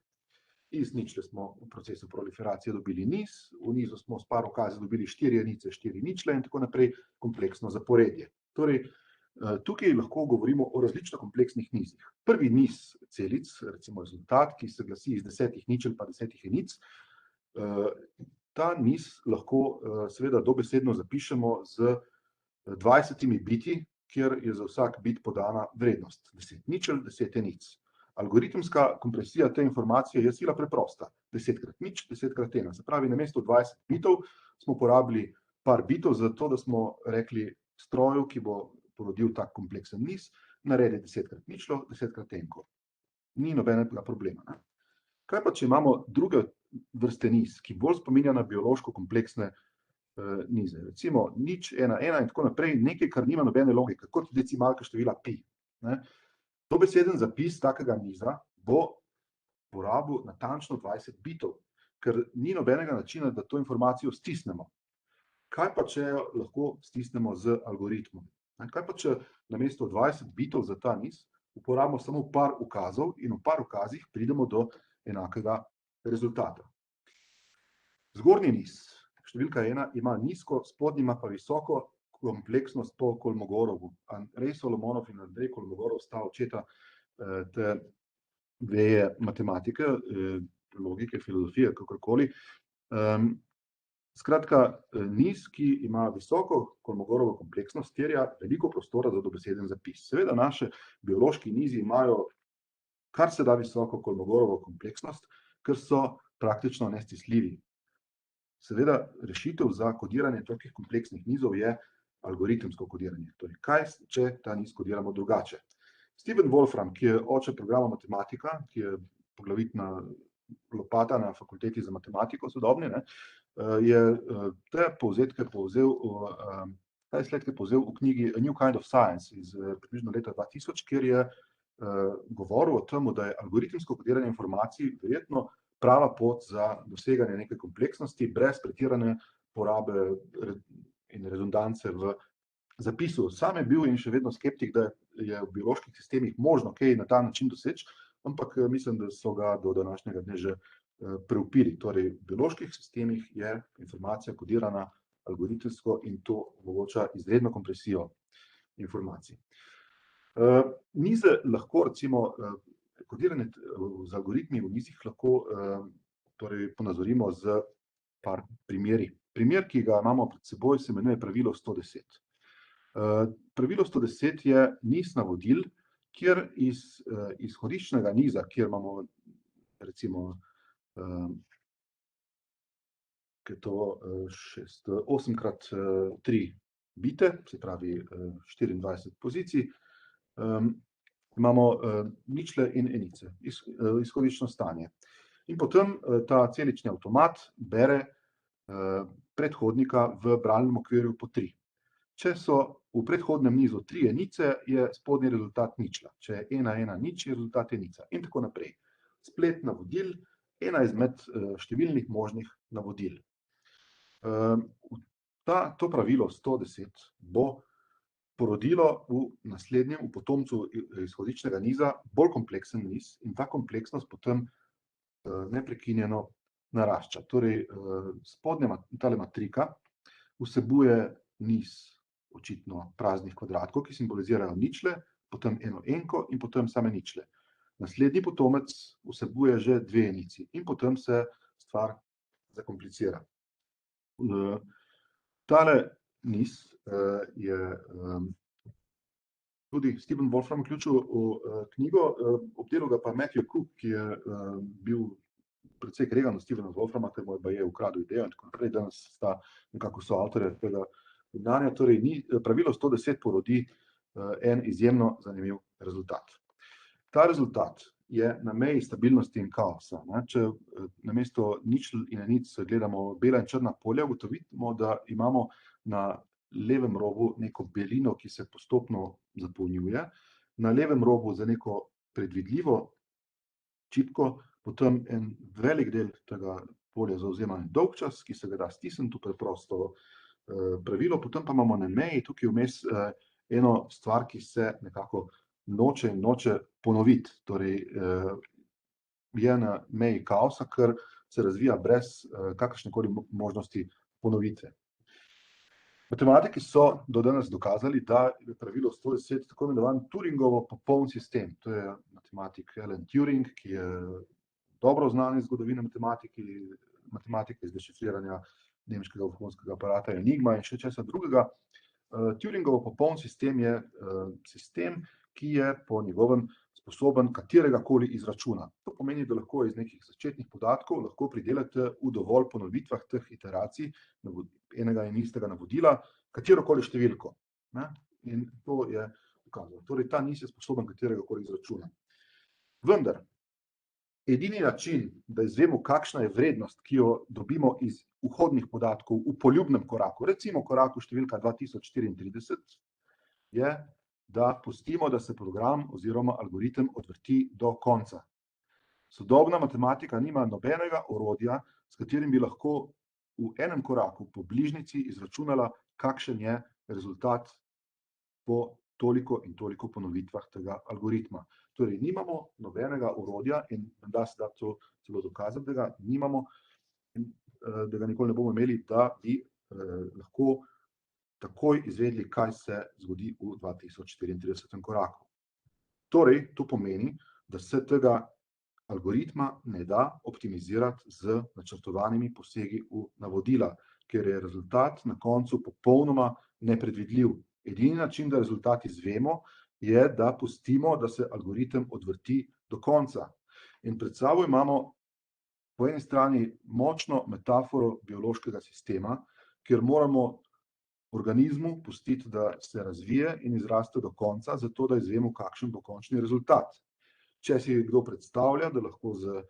Iz ničle smo v procesu proliferacije dobili niz, v nizu smo s par ukazi dobili 4 enice, 4 ničle in tako naprej, kompleksno zaporedje. Torej, tukaj lahko govorimo o različno kompleksnih nizih. Prvi niz celic, recimo rezultat, ki se glasi iz 10 ničel pa 10 enic, ta niz lahko seveda dobesedno zapišemo z 20 biti, kjer je za vsak bit podana vrednost. 10 ničel, 10 enic. Algoritemska kompresija te informacije je sila preprosta. 10 krat nič, 10 krat 1. Se pravi, namesto 20 bitov smo porabili par bitov za to, da smo rekli stroju, ki bo porodil tak kompleksen niz, naredi 10 krat ničlo, 10 krat enko. Ni nobenega problema. Ne? Kaj pa, če imamo druge vrste niz, ki bolj spominja na biološko kompleksne nize? Recimo nič, 1, 1 in tako naprej, nekaj, kar nima nobene logike, kot decimalka števila pi. Dobeseden zapis takega niza bo porabil natančno 20 bitov, ker ni nobenega načina, da to informacijo stisnemo. Kaj pa, če jo lahko stisnemo z algoritmom? Kaj pa, če namesto 20 bitov za ta niz uporabimo samo par ukazov in v par ukazih pridemo do enakega rezultata. Zgornji niz, številka 1, ima nizko, spodnji ima pa visoko kompleksnost po Kolmogorovu. Andrej Solomonov in Andrej Kolmogorov sta očeta te veje matematike, logike, filozofije, kakorkoli. Skratka, niz, ki ima visoko Kolmogorovo kompleksnost, terja veliko prostora za dobeseden zapis. Seveda naše biološki nizi imajo kar se da visoko Kolmogorovo kompleksnost, ker so praktično nestisljivi. Seveda, rešitev za kodiranje takih kompleksnih nizov je algoritemsko kodiranje. Torej, kaj, če ta niz kodiramo drugače? Steven Wolfram, ki je oče programa matematika, ki je poglavitna lopata na fakulteti za matematiko sodobni, je te povzetke povzel v knjigi A New Kind of Science iz približno leta 2000, kjer je govoril o tem, da je algoritemsko kodiranje informacij verjetno prava pot za doseganje neke kompleksnosti brez pretirane porabe in redundance v zapisu. Sam je bil in še vedno skeptik, da je v bioloških sistemih možno kaj na ta način doseči, ampak mislim, da so ga do današnjega dne že preupili. Torej, v bioloških sistemih je informacija kodirana algoritemsko in to omogoča izredno kompresijo informacij. Nize lahko, recimo, kodiranje z algoritmi v nizih lahko ponazorimo z par primeri. Primer, ki ga imamo pred seboj, se imenuje pravilo 110. Pravilo 110 je niz navodil, kjer iz izhodiščnega niza, kjer imamo recimo je to 8 krat 3 bite, se pravi 24 pozicij, imamo ničle in enice, izhodiščno stanje. In potem ta celični avtomat bere predhodnika v bralnem okvirju po 3. Če so v predhodnem nizu 3 enice, je spodnji rezultat ničla. Če je 1, 1, nič, je rezultat enica. In tako naprej. Splet navodil, ena izmed številnih možnih navodil. To pravilo 110 bo porodilo v naslednjem, v potomcu izhodiščnega niza, bolj kompleksen niz in ta kompleksnost potem neprekinjeno narašča. Torej, spodnja tale matrika vsebuje niz očitno praznih kvadratkov, ki simbolizirajo ničle, potem eno enko in potem same ničle. Naslednji potomec vsebuje že 2 enici in potem se stvar zakomplicira. Tale niz je tudi Steven Wolfram vključil v knjigo, obdelal ga pa Matthew Cook, ki je bil precej kregan od Stephena Wolframa, ker mu je ukradel idejo in tako naprej, danes sta nekako soavtorja tega gnanja. Torej, pravilo 110 porodi en izjemno zanimiv rezultat. Ta rezultat je na meji stabilnosti in kaosa. Če namesto ničl in enic gledamo bela in črna polja, ugotovimo, da imamo na levem robu neko belino, ki se postopno zapolnjuje, na levem robu za neko predvidljivo čipko, potem en velik del tega polja zauzema en dolg čas, ki se ga da stisniti, to preprosto pravilo, potem pa imamo na meji tukaj vmes eno stvar, ki se nekako noče in noče ponoviti, torej je na meji kaosa, ker se razvija brez kakršnekoli možnosti ponovitve. Matematiki so do danes dokazali, da je pravilo 110 tako imenovan Turingovo popoln sistem. To je matematik Alan Turing, ki je dobro znan iz zgodovine matematike iz dešifriranja nemškega vohunskega aparata Enigma in še česa drugega. Turingovo popoln sistem je sistem, ki je po njegovem sposoben kateregakoli izračuna. To pomeni, da lahko iz nekih začetnih podatkov lahko pridelate v dovolj ponovitvah teh iteracij enega in istega navodila, katerokoli številko. In to je dokazano. Torej, ta niz je sposoben kateregakoli izračuna. Vendar, edini način, da izvemo, kakšna je vrednost, ki jo dobimo iz vhodnih podatkov v poljubnem koraku, recimo koraku številka 2034, je, da pustimo, da se program oziroma algoritem odvrti do konca. Sodobna matematika nima nobenega orodja, s katerim bi lahko v enem koraku po bližnjici izračunala, kakšen je rezultat po toliko in toliko ponovitvah tega algoritma. Torej, nimamo nobenega orodja in da se da to celo dokazati, da ga nimamo, da ga nikoli ne bomo imeli, da bi lahko takoj izvedli, kaj se zgodi v 2034. koraku. Torej, to pomeni, da se tega algoritma ne da optimizirati z načrtovanimi posegi v navodila, ker je rezultat na koncu popolnoma nepredvidljiv. Edini način, da rezultat izvemo, je, da pustimo, da se algoritem odvrti do konca. In pred sabo imamo po eni strani močno metaforo biološkega sistema, kjer moramo organizmu pustiti, da se razvije in izraste do konca, zato da izvemo, kakšen bo končni rezultat. Če si kdo predstavlja, da lahko z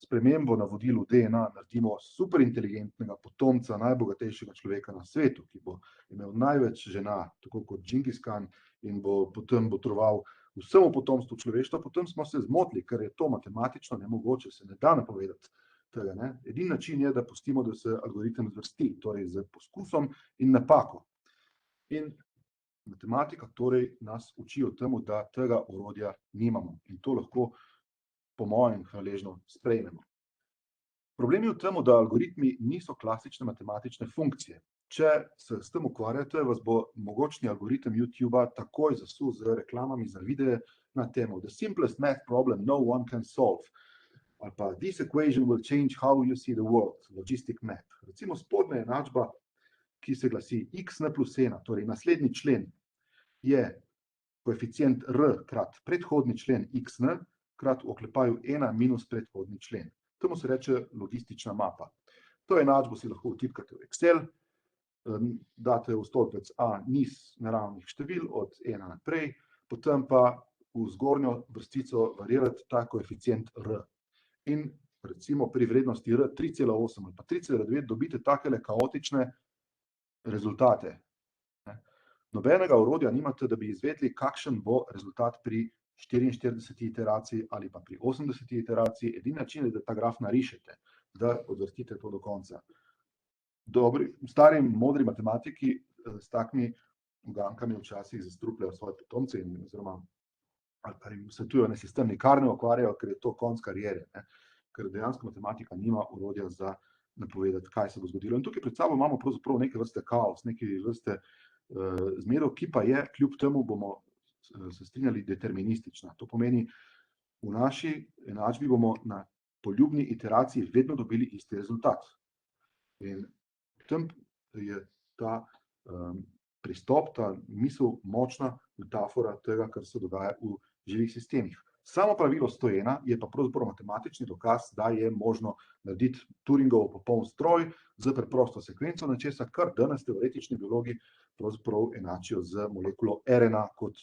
spremembo navodilu DNA naredimo superinteligentnega potomca najbogatejšega človeka na svetu, ki bo imel največ žena, tako kot Džingis Kan, in bo potem botroval vsemu potomstvu človeštva, potem smo se zmotili, ker je to matematično nemogoče, se ne da napovedati tega. Edini način je, da pustimo, da se algoritem zvrsti, torej z poskusom in napako. In matematika torej nas uči o tem, da tega orodja nimamo in to lahko po mojem hvaležno sprejmemo. Problem je v tem, da algoritmi niso klasične matematične funkcije. Če se s tem ukvarjate, vas bo mogočni algoritem YouTubea takoj zasul z reklamami za videe na temo The simplest math problem no one can solve. Ali pa This equation will change how you see the world, logistic map. Recimo spodnja enačba, ki se glasi xn plus 1, torej naslednji člen je koeficient r krat predhodni člen xn krat v oklepaju 1 minus predhodni člen. Temu se reče logistična mapa. To enačbo si lahko vtipkate v Excel, date v stolpec A niz naravnih števil od 1 naprej, potem pa v zgornjo vrstico varirati ta koeficient r. In recimo pri vrednosti r 3,8 ali pa 3,9 dobite takele kaotične rezultate. Nobenega orodja nimate, da bi izvedli, kakšen bo rezultat pri 44 iteraciji ali pa pri 80 iteraciji. Edini način je, da ta graf narišete, da odvrtite to do konca. Stari modri matematiki s takimi ugankami včasih zastrupljajo svoje potomce in oziroma ali pa jim svetujejo, naj se s tem nikar ne ukvarjajo, ker je to konc kariere. Ker dejansko matematika nima orodja za napovedati, kaj se bo zgodilo. In tukaj pred sabo imamo pravzaprav neke vrste kaos, neke vrste zmedo, ki pa je, kljub temu bomo se strinjali, deterministična. To pomeni, v naši enačbi bomo na poljubni iteraciji vedno dobili isti rezultat. In v tem je ta pristop, ta misel močna metafora tega, kar se dogaja v živih sistemih. Samo pravilo 101 je pa pravzaprav matematični dokaz, da je možno narediti Turingov popoln stroj z preprosto sekvenco nečesa, kar danes teoretični biologi pravzaprav enačijo z molekulo RNA kot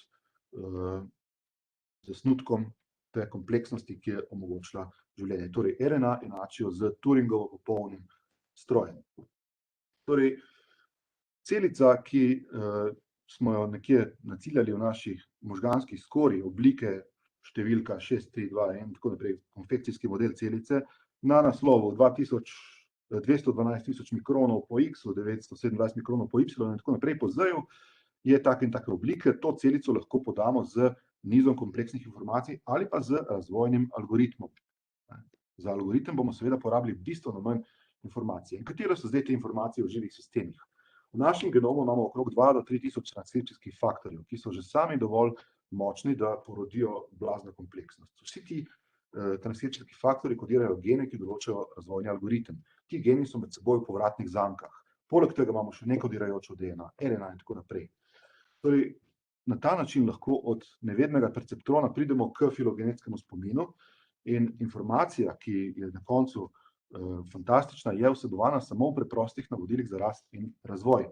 zasnutkom te kompleksnosti, ki je omogočila življenje. Torej, RNA enačijo z Turingovo popolnim strojem. Torej, celica, ki smo jo nekje naciljali v naših možganskih skorjih, oblike številka 632 in tako naprej, konfekcijski model celice, na naslovu 212.000 mikronov po X, 927 mikronov po Y in tako naprej po Z-ju, je take in take oblike. To celico lahko podamo z nizom kompleksnih informacij ali pa z razvojnim algoritmom. Za algoritem bomo seveda porabili bistveno manj informacije. In katere so zdaj te informacije v živih sistemih? V našem genomu imamo okrog 2 do 3 tisoč transkripcijskih faktorjev, ki so že sami dovolj močni, da porodijo blazno kompleksnost. Vsi ti transkripcijski faktorji kodirajo gene, ki določajo razvojni algoritem. Ti geni so med seboj v povratnih zankah. Poleg tega imamo še nekodirajočo DNA, RNA in tako naprej. Torej, na ta način lahko od nevednega perceptrona pridemo k filogenetskemu spominu in informacija, ki je na koncu fantastična, je vsebovana samo v preprostih navodilih za rast in razvoj.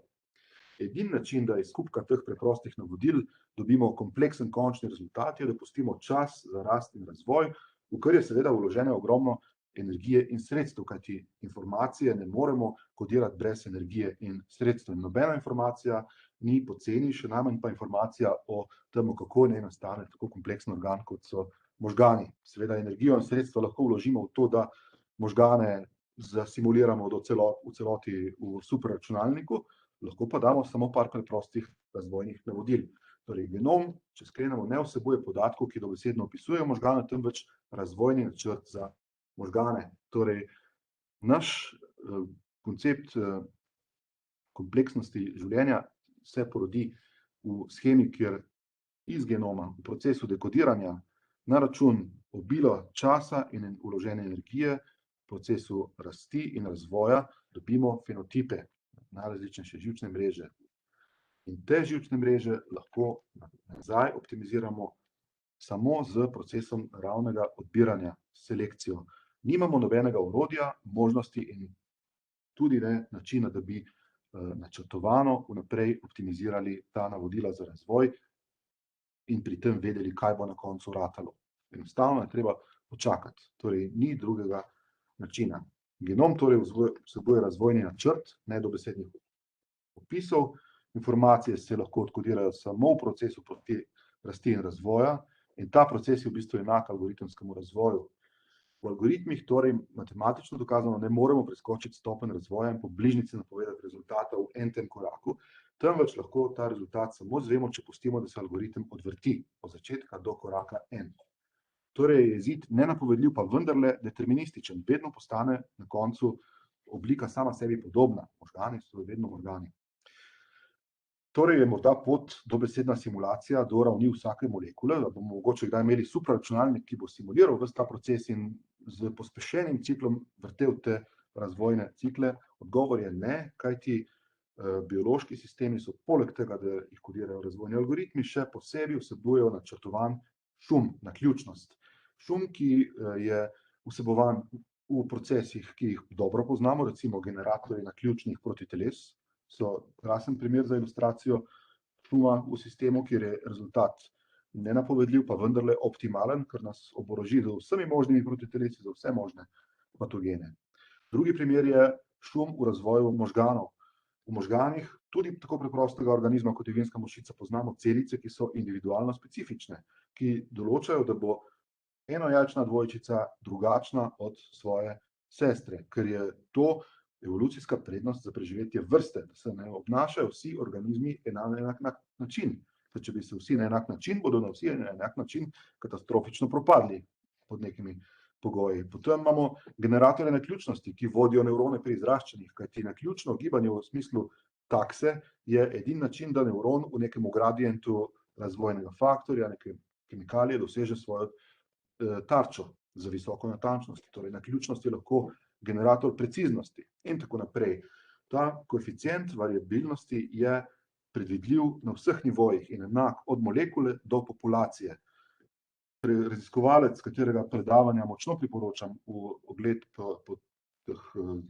Edini način, da iz skupka teh preprostih navodil dobimo kompleksen končni rezultat, je, da pustimo čas za rast in razvoj, v kar je seveda vložene ogromno energije in sredstev, kajti informacije ne moremo kodirati brez energije in sredstev. Nobena informacija ni poceni, še najmanj pa informacija o tem, kako naj nastane tako kompleksen organ, kot so možgani. Seveda energijo in sredstva lahko vložimo v to, da možgane zasimuliramo v celoti v superračunalniku, lahko pa damo samo par preprostih razvojnih navodil. Torej, genom, če sklenemo, ne vsebuje podatkov, ki dobesedno opisujejo možgane, temveč razvojni načrt za možgane. Torej, naš koncept kompleksnosti življenja se porodi v shemi, kjer iz genoma v procesu dekodiranja na račun obila časa in vložene energije v procesu rasti in razvoja dobimo fenotipe, najrazličnejše živčne mreže. In te živčne mreže lahko nazaj optimiziramo samo z procesom naravnega odbiranja, selekcijo. Nimamo nobenega orodja, možnosti in tudi ne načina, da bi načrtovano vnaprej optimizirali ta navodila za razvoj in pri tem vedeli, kaj bo na koncu ratalo. Enostavno je treba počakati, torej ni drugega načina. Genom torej vsebuje razvojni načrt, ne dobesednih opisov. Informacije se lahko odkodirajo samo v procesu rasti in razvoja in ta proces je v bistvu enak algoritemskemu razvoju. V algoritmih torej matematično dokazano ne moremo preskočiti stopenj razvoja in po bližnjici napovedati rezultata v enem koraku, temveč lahko ta rezultat samo izvemo, če pustimo, da se algoritem odvrti od začetka do koraka n. Torej je izid nenapovedljiv, pa vendarle determinističen. Vedno postane na koncu oblika sama sebi podobna. Možgani so vedno možgani. Torej je morda pot dobesedna simulacija do ravni vsake molekule, da bomo mogoče kdaj imeli superračunalnik, ki bo simuliral ves ta proces in z pospešenim ciklom vrtel te razvojne cikle. Odgovor je ne, kajti biološki sistemi so poleg tega, da jih kodirajo razvojni algoritmi, še posebej vsebujejo načrtovan šum, naključnost. Šum, ki je vsebovan v procesih, ki jih dobro poznamo, recimo generatorji naključnih protiteles, so krasen primer za ilustracijo šuma v sistemu, kjer je rezultat nenapovedljiv, pa vendarle optimalen, ker nas oboroži z vsemi možnimi protitelesi, za vse možne patogene. Drugi primer je šum v razvoju možganov. V možganih, tudi tako preprostega organizma, kot je vinska mušica, poznamo celice, ki so individualno specifične, ki določajo, da bo enojajčna dvojčica drugačna od svoje sestre, ker je to evolucijska prednost za preživetje vrste, da se ne obnašajo vsi organizmi na enak način. Če bi se vsi na enak način, bodo na vsi na enak način katastrofično propadli pod nekimi pogoji. Potem imamo generatorje naključnosti, ki vodijo nevrone pri izraščanjih, kajti naključno gibanje v smislu takse je edini način, da nevron v nekem gradientu razvojnega faktorja, neke kemikalije doseže svojo tarčo za visoko natančnost. Torej, naključnost je lahko generator preciznosti in tako naprej. Ta koeficient variabilnosti je predvidljiv na vseh nivojih in enak od molekule do populacije. raziskovalec, katerega predavanja močno priporočam v ogled po teh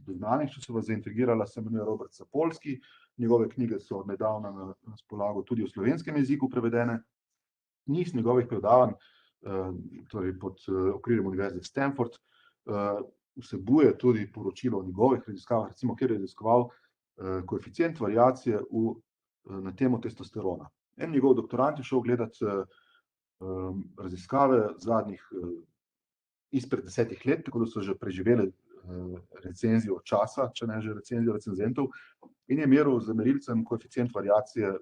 dognanjih, če se vas zaintrigirala, se imenuje Robert Sapolsky. Njegove knjige so nedavno na razpolago tudi v slovenskem jeziku prevedene. Niz njegovih predavanj, torej pod okriljem Univerze Stanford, vsebuje tudi poročilo o njegovih raziskavah, recimo, kjer je raziskoval koeficient variacije na temo testosterona. En njegov doktorant je šel gledati raziskave zadnjih izpred 10 let, tako da so že preživeli recenzijo časa, če ne že recenzijo recenzentov, in je meril z merilcem koeficient variacije,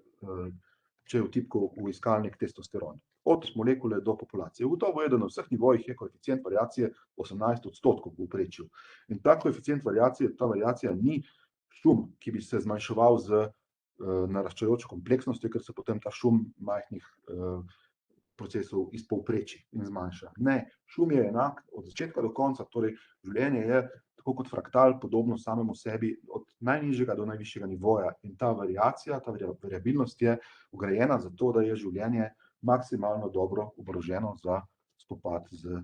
če je vtipkal v iskalnik testosteron, od molekule do populacije. Ugotovo je, da na vseh nivojih je koeficient variacije 18% v povprečju. In ta koeficient variacije, ta variacija ni šum, ki bi se zmanjševal z naraščajočo kompleksnostjo, ker se potem ta šum majhnih procesov izpovpreči in zmanjša. Ne, šum je enak od začetka do konca, torej življenje je tako kot fraktal, podobno samemu sebi, od najnižjega do najvišjega nivoja. In ta variacija, ta variabilnost je vgrajena zato, da je življenje maksimalno dobro oboroženo za spopad z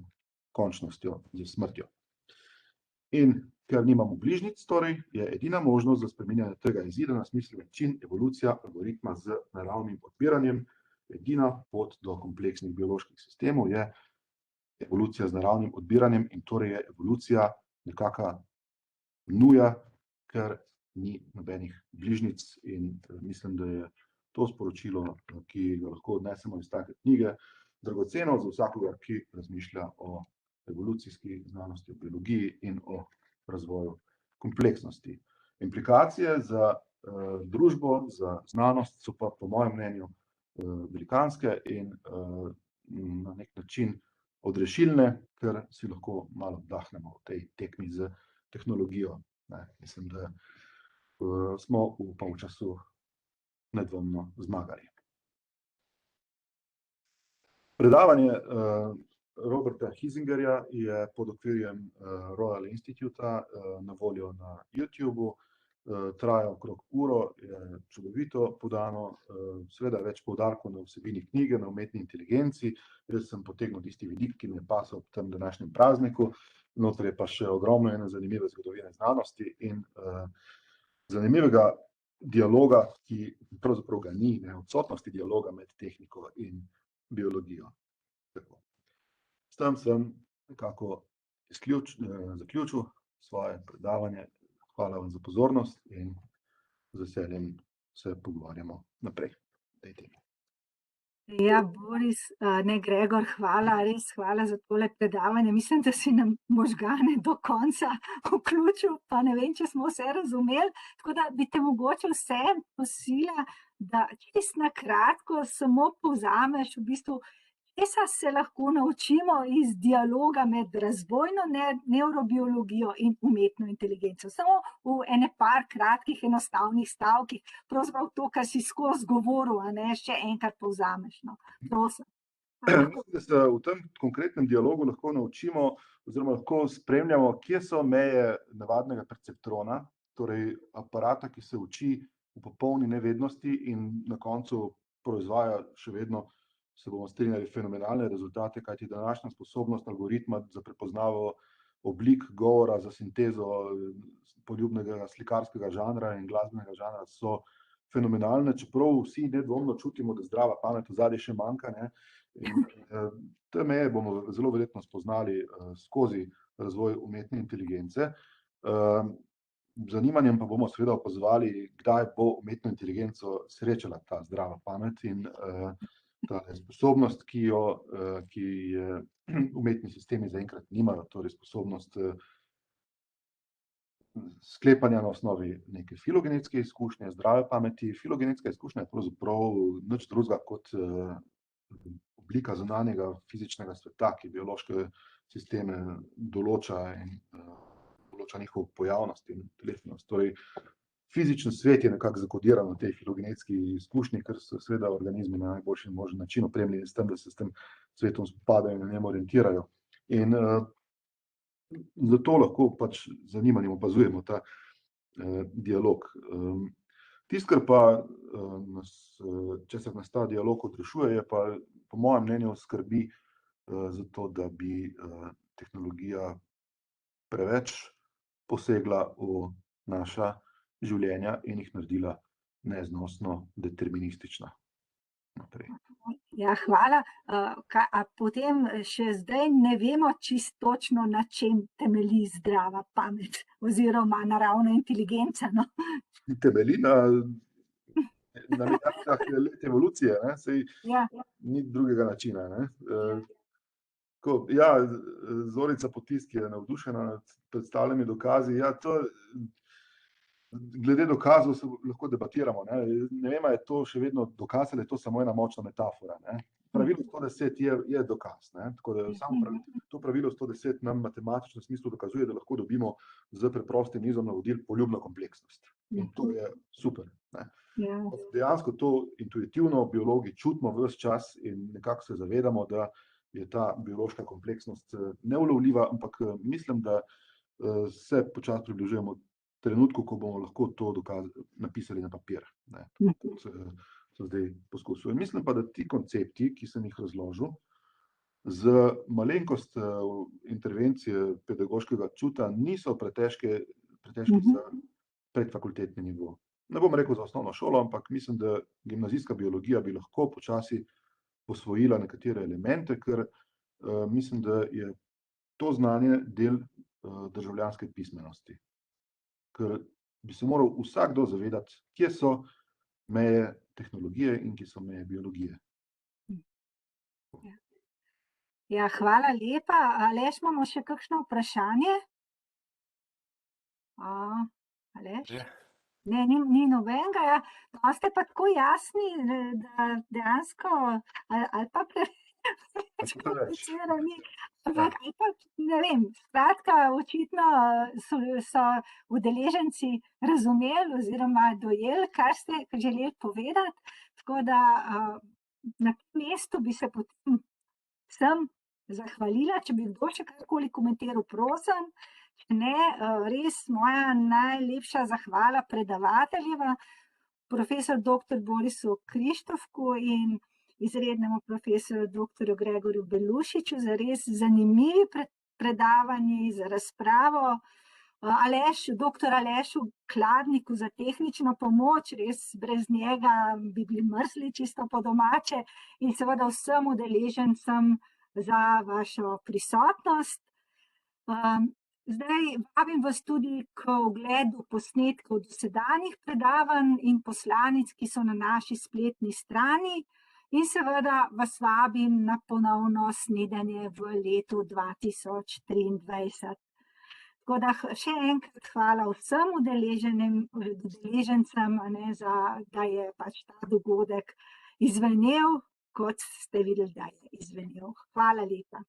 končnostjo, z smrtjo. In ker nimamo bližnjic, torej je edina možnost za spreminjanje tega izida na smiseln način evolucija algoritma z naravnim odpiranjem. Edina pot do kompleksnih bioloških sistemov je evolucija z naravnim odbiranjem in torej je evolucija nekaka nuja, ker ni nobenih bližnjic in mislim, da je to sporočilo, ki ga lahko odnesemo iz take knjige, dragoceno za vsakogar, ki razmišlja o evolucijski znanosti, o biologiji in o razvoju kompleksnosti. Implikacije za družbo, za znanost so pa po mojem mnenju velikanske in na nek način odrešilne, ker si lahko malo vdahnemo v tej tekmi z tehnologijo. Mislim, da smo v polčasu nedvomno zmagali. Predavanje Roberta Hisingerja je pod okvirjem Royal Instituta na voljo na YouTubeu. Traja okrog uro, je čudovito podano, seveda več poudarkov na vsebini knjige, na umetni inteligenci. Jaz sem potegnil tisti vidik, ki mi je pasal ob tem današnjem prazniku, noter je pa še ogromno ene zanimive zgodovine znanosti in zanimivega dialoga, ki pravzaprav ga ni, odsotnosti dialoga med tehniko in biologijo. S tem sem nekako zaključil svoje predavanje. Hvala vam za pozornost in z veseljem se pogovarjamo naprej o tej temi.
Ja, Boris, ne, Gregor, hvala, res hvala za tole predavanje. Mislim, da si nam možgane do konca vključil, pa ne vem, če smo vse razumeli, tako da bi te mogoče vse prosila, da čisto na kratko samo povzameš v bistvu, česa se lahko naučimo iz dialoga med razvojno nevrobiologijo in umetno inteligenco. Samo v ene par kratkih, enostavnih stavkih, pravzaprav to, kar si skozi govoril, še enkrat povzameš. Prosim.
Mislim, da se v tem konkretnem dialogu lahko naučimo oziroma lahko spremljamo, kje so meje navadnega perceptrona, torej aparata, ki se uči v popolni nevednosti in na koncu proizvaja še vedno, se bomo strinjali, fenomenalne rezultate, kajti današnja sposobnost algoritma za prepoznavo oblik govora, za sintezo poljubnega slikarskega žanra in glasbenega žanra so fenomenalne, čeprav vsi nedvomno čutimo, da zdrava pamet ozadje še manjka. In te meje bomo zelo verjetno spoznali skozi razvoj umetne inteligence. Z zanimanjem pa bomo seveda opazovali, kdaj bo umetno inteligenco srečala ta zdrava pamet in ta sposobnost, ki umetni sistemi zaenkrat nimajo, torej sposobnost sklepanja na osnovi neke filogenetske izkušnje, zdrave pameti. Filogenetska izkušnja je pravzaprav nič drugega kot oblika zunanjega fizičnega sveta, ki biološke sisteme določa in določa njihovo pojavnost in telesnost. Torej, fizični svet je nekako zakodiran v tej filogenetski izkušnji, ker so seveda organizmi na najboljši možen način opremljeni s tem, da se s tem svetom spopadajo in na njem orientirajo. In zato lahko pač zanimanjem opazujemo ta dialog. Tisto, kar pa česar nas ta dialog odrešuje, je pa po mojem mnenju skrbi zato da bi tehnologija preveč posegla v naša življenja in jih naredila neznosno deterministična naprej.
Ja, hvala. A potem še zdaj ne vemo čisto točno, na čem temelji zdrava pamet oziroma naravna inteligenca, no?
Temelji na milijardah let evolucije, ne? Saj
Ja,
ni drugega načina, ne? Ja, Zorica Potisk je navdušena nad predstavljenimi dokazi. Ja, glede dokazov se lahko debatiramo, ne? Ne vem, je to še vedno dokaz ali je to samo ena močna metafora, ne? Pravilo 110 je dokaz, ne? Tako da to pravilo 110 nam v matematičnem smislu dokazuje, da lahko dobimo z preprostim nizom navodil poljubno kompleksnost. In to je super, ne? Dejansko to intuitivno biologi čutimo ves čas in nekako se zavedamo, da je ta biološka kompleksnost neulovljiva, ampak mislim, da se počasi približujemo trenutku, ko bomo lahko to napisali na papir, ne? Kot so zdaj poskusili. Mislim pa, da ti koncepti, ki sem jih razložil, z malenkost intervencije pedagoškega čuta niso pretežki za predfakultetni nivo. Ne bom rekel za osnovno šolo, ampak mislim, da gimnazijska biologija bi lahko počasi posvojila nekatere elemente, ker mislim, da je to znanje del državljanske pismenosti. Ker bi se moral vsakdo zavedati, kje so meje tehnologije in kje so meje biologije.
Ja, hvala lepa. Aleš, imamo še kakšno vprašanje? Aleš? Ne, ni nobenega, ja. No, ste pa tako jasni, da dejansko, ali pa preveč komplicirani, ampak, ali pa, ne vem, skratka, očitno so udeleženci razumeli oziroma dojeli, kar ste želeli povedati, tako da na tem mestu bi se potem vsem zahvalila, če bi kdo še karkoli komentiral, prosim. Če ne, res moja najlepša zahvala predavateljeva, profesor dr. Borisu Krištofku in izrednemu profesorju dr. Gregorju Belušiču za res zanimivi predavanji, za razpravo, dr. Alešu Kladniku za tehnično pomoč, res brez njega bi bili mrzli čisto po domače, in seveda vsem udeležencem za vašo prisotnost. Zdaj vabim vas tudi k ogledu posnetkov dosedanjih predavanj in poslanic, ki so na naši spletni strani, in seveda vas vabim na ponovno snidenje v letu 2023. Tako da še enkrat hvala vsem udeležencem, da je pač ta dogodek izvenel, kot ste videli, da je izvenel. Hvala lepa.